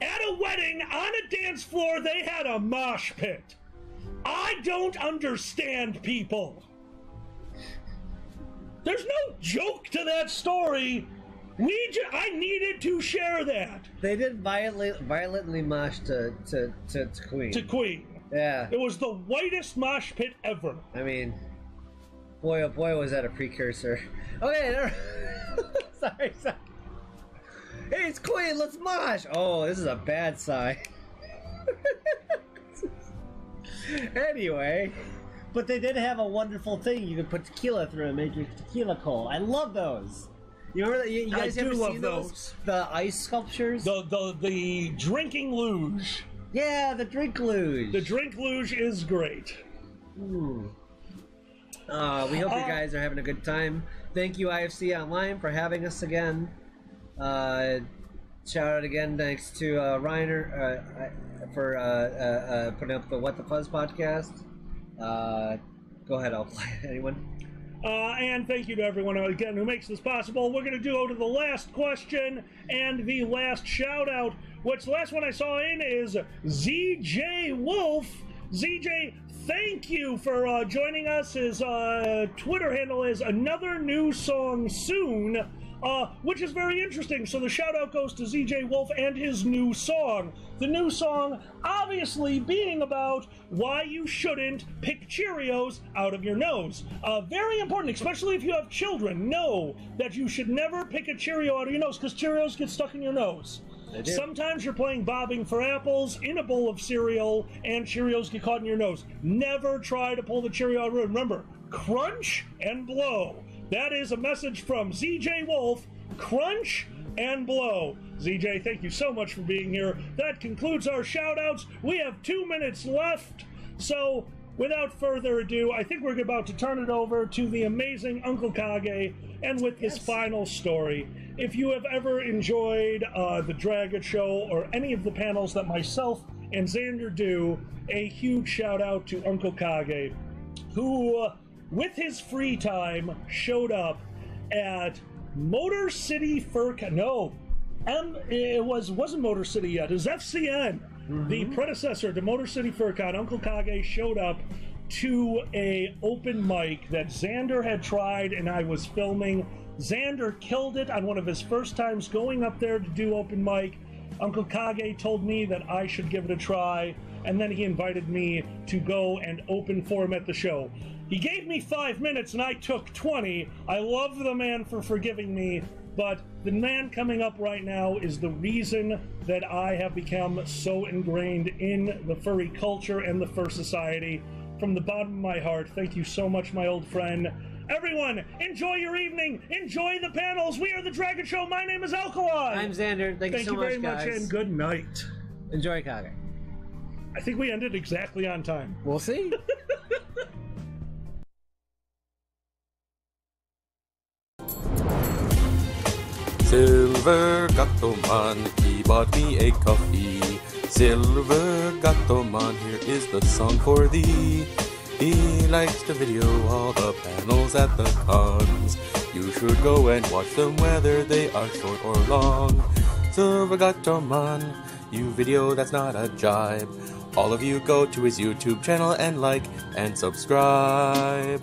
[SPEAKER 3] At a wedding, on a dance floor, they had a mosh pit. I don't understand people. There's no joke to that story. I needed to share that.
[SPEAKER 2] They did violently mosh to Queen.
[SPEAKER 3] To Queen.
[SPEAKER 2] Yeah.
[SPEAKER 3] It was the whitest mosh pit ever.
[SPEAKER 2] I mean, boy, oh boy, was that a precursor. Okay, sorry. Hey, it's Queen, let's mosh! Oh, this is a bad sign. Anyway, but they did have a wonderful thing. You could put tequila through and make your tequila cold. I love those. You remember that? You guys ever seen those? The ice sculptures?
[SPEAKER 3] The drinking luge.
[SPEAKER 2] Yeah, the drink luge.
[SPEAKER 3] The drink luge is great.
[SPEAKER 2] We hope you guys are having a good time. Thank you, IFC Online, for having us again. Shout out again, thanks to Reiner for putting up the What the Fuzz podcast. Go ahead, I'll play. Anyone?
[SPEAKER 3] And thank you to everyone again who makes this possible. We're going to go to the last question and the last shout out, which the last one I saw in is ZJ Wolf. ZJ, thank you for joining us. His Twitter handle is Another New Song Soon. Which is very interesting. So the shout out goes to ZJ Wolf and his new song. The new song obviously being about why you shouldn't pick Cheerios out of your nose. Very important, especially if you have children. Know that you should never pick a Cheerio out of your nose because Cheerios get stuck in your nose. Sometimes you're playing bobbing for apples in a bowl of cereal and Cheerios get caught in your nose. Never try to pull the Cheerio out. Remember, crunch and blow. That is a message from ZJ Wolf. Crunch and blow. ZJ, thank you so much for being here. That concludes our shout-outs. We have 2 minutes left. So, without further ado, I think we're about to turn it over to the amazing Uncle Kage, and with this final story. If you have ever enjoyed the Dragget show or any of the panels that myself and Xander do, a huge shout-out to Uncle Kage, who... with his free time, showed up at Motor City Furcon. No, it wasn't Motor City yet. It was FCN, the predecessor to Motor City Furcon. Uncle Kage showed up to a open mic that Xander had tried, and I was filming. Xander killed it on one of his first times going up there to do open mic. Uncle Kage told me that I should give it a try, and then he invited me to go and open for him at the show. He gave me 5 minutes and I took 20. I love the man for forgiving me, but the man coming up right now is the reason that I have become so ingrained in the furry culture and the fur society. From the bottom of my heart, thank you so much, my old friend. Everyone, enjoy your evening. Enjoy the panels. We are the Dragget Show. My name is Alkali.
[SPEAKER 2] I'm Xander. Thank you so much,
[SPEAKER 3] very much,
[SPEAKER 2] guys.
[SPEAKER 3] and good night.
[SPEAKER 2] Enjoy Kage.
[SPEAKER 3] I think we ended exactly on time.
[SPEAKER 2] We'll see.
[SPEAKER 8] Silver Gatoman, he bought me a coffee. Silver Gatoman, here is the song for thee. He likes to video all the panels at the cons. You should go and watch them whether they are short or long. Silver Gatoman, you video that's not a jibe. All of you go to his YouTube channel and like and subscribe.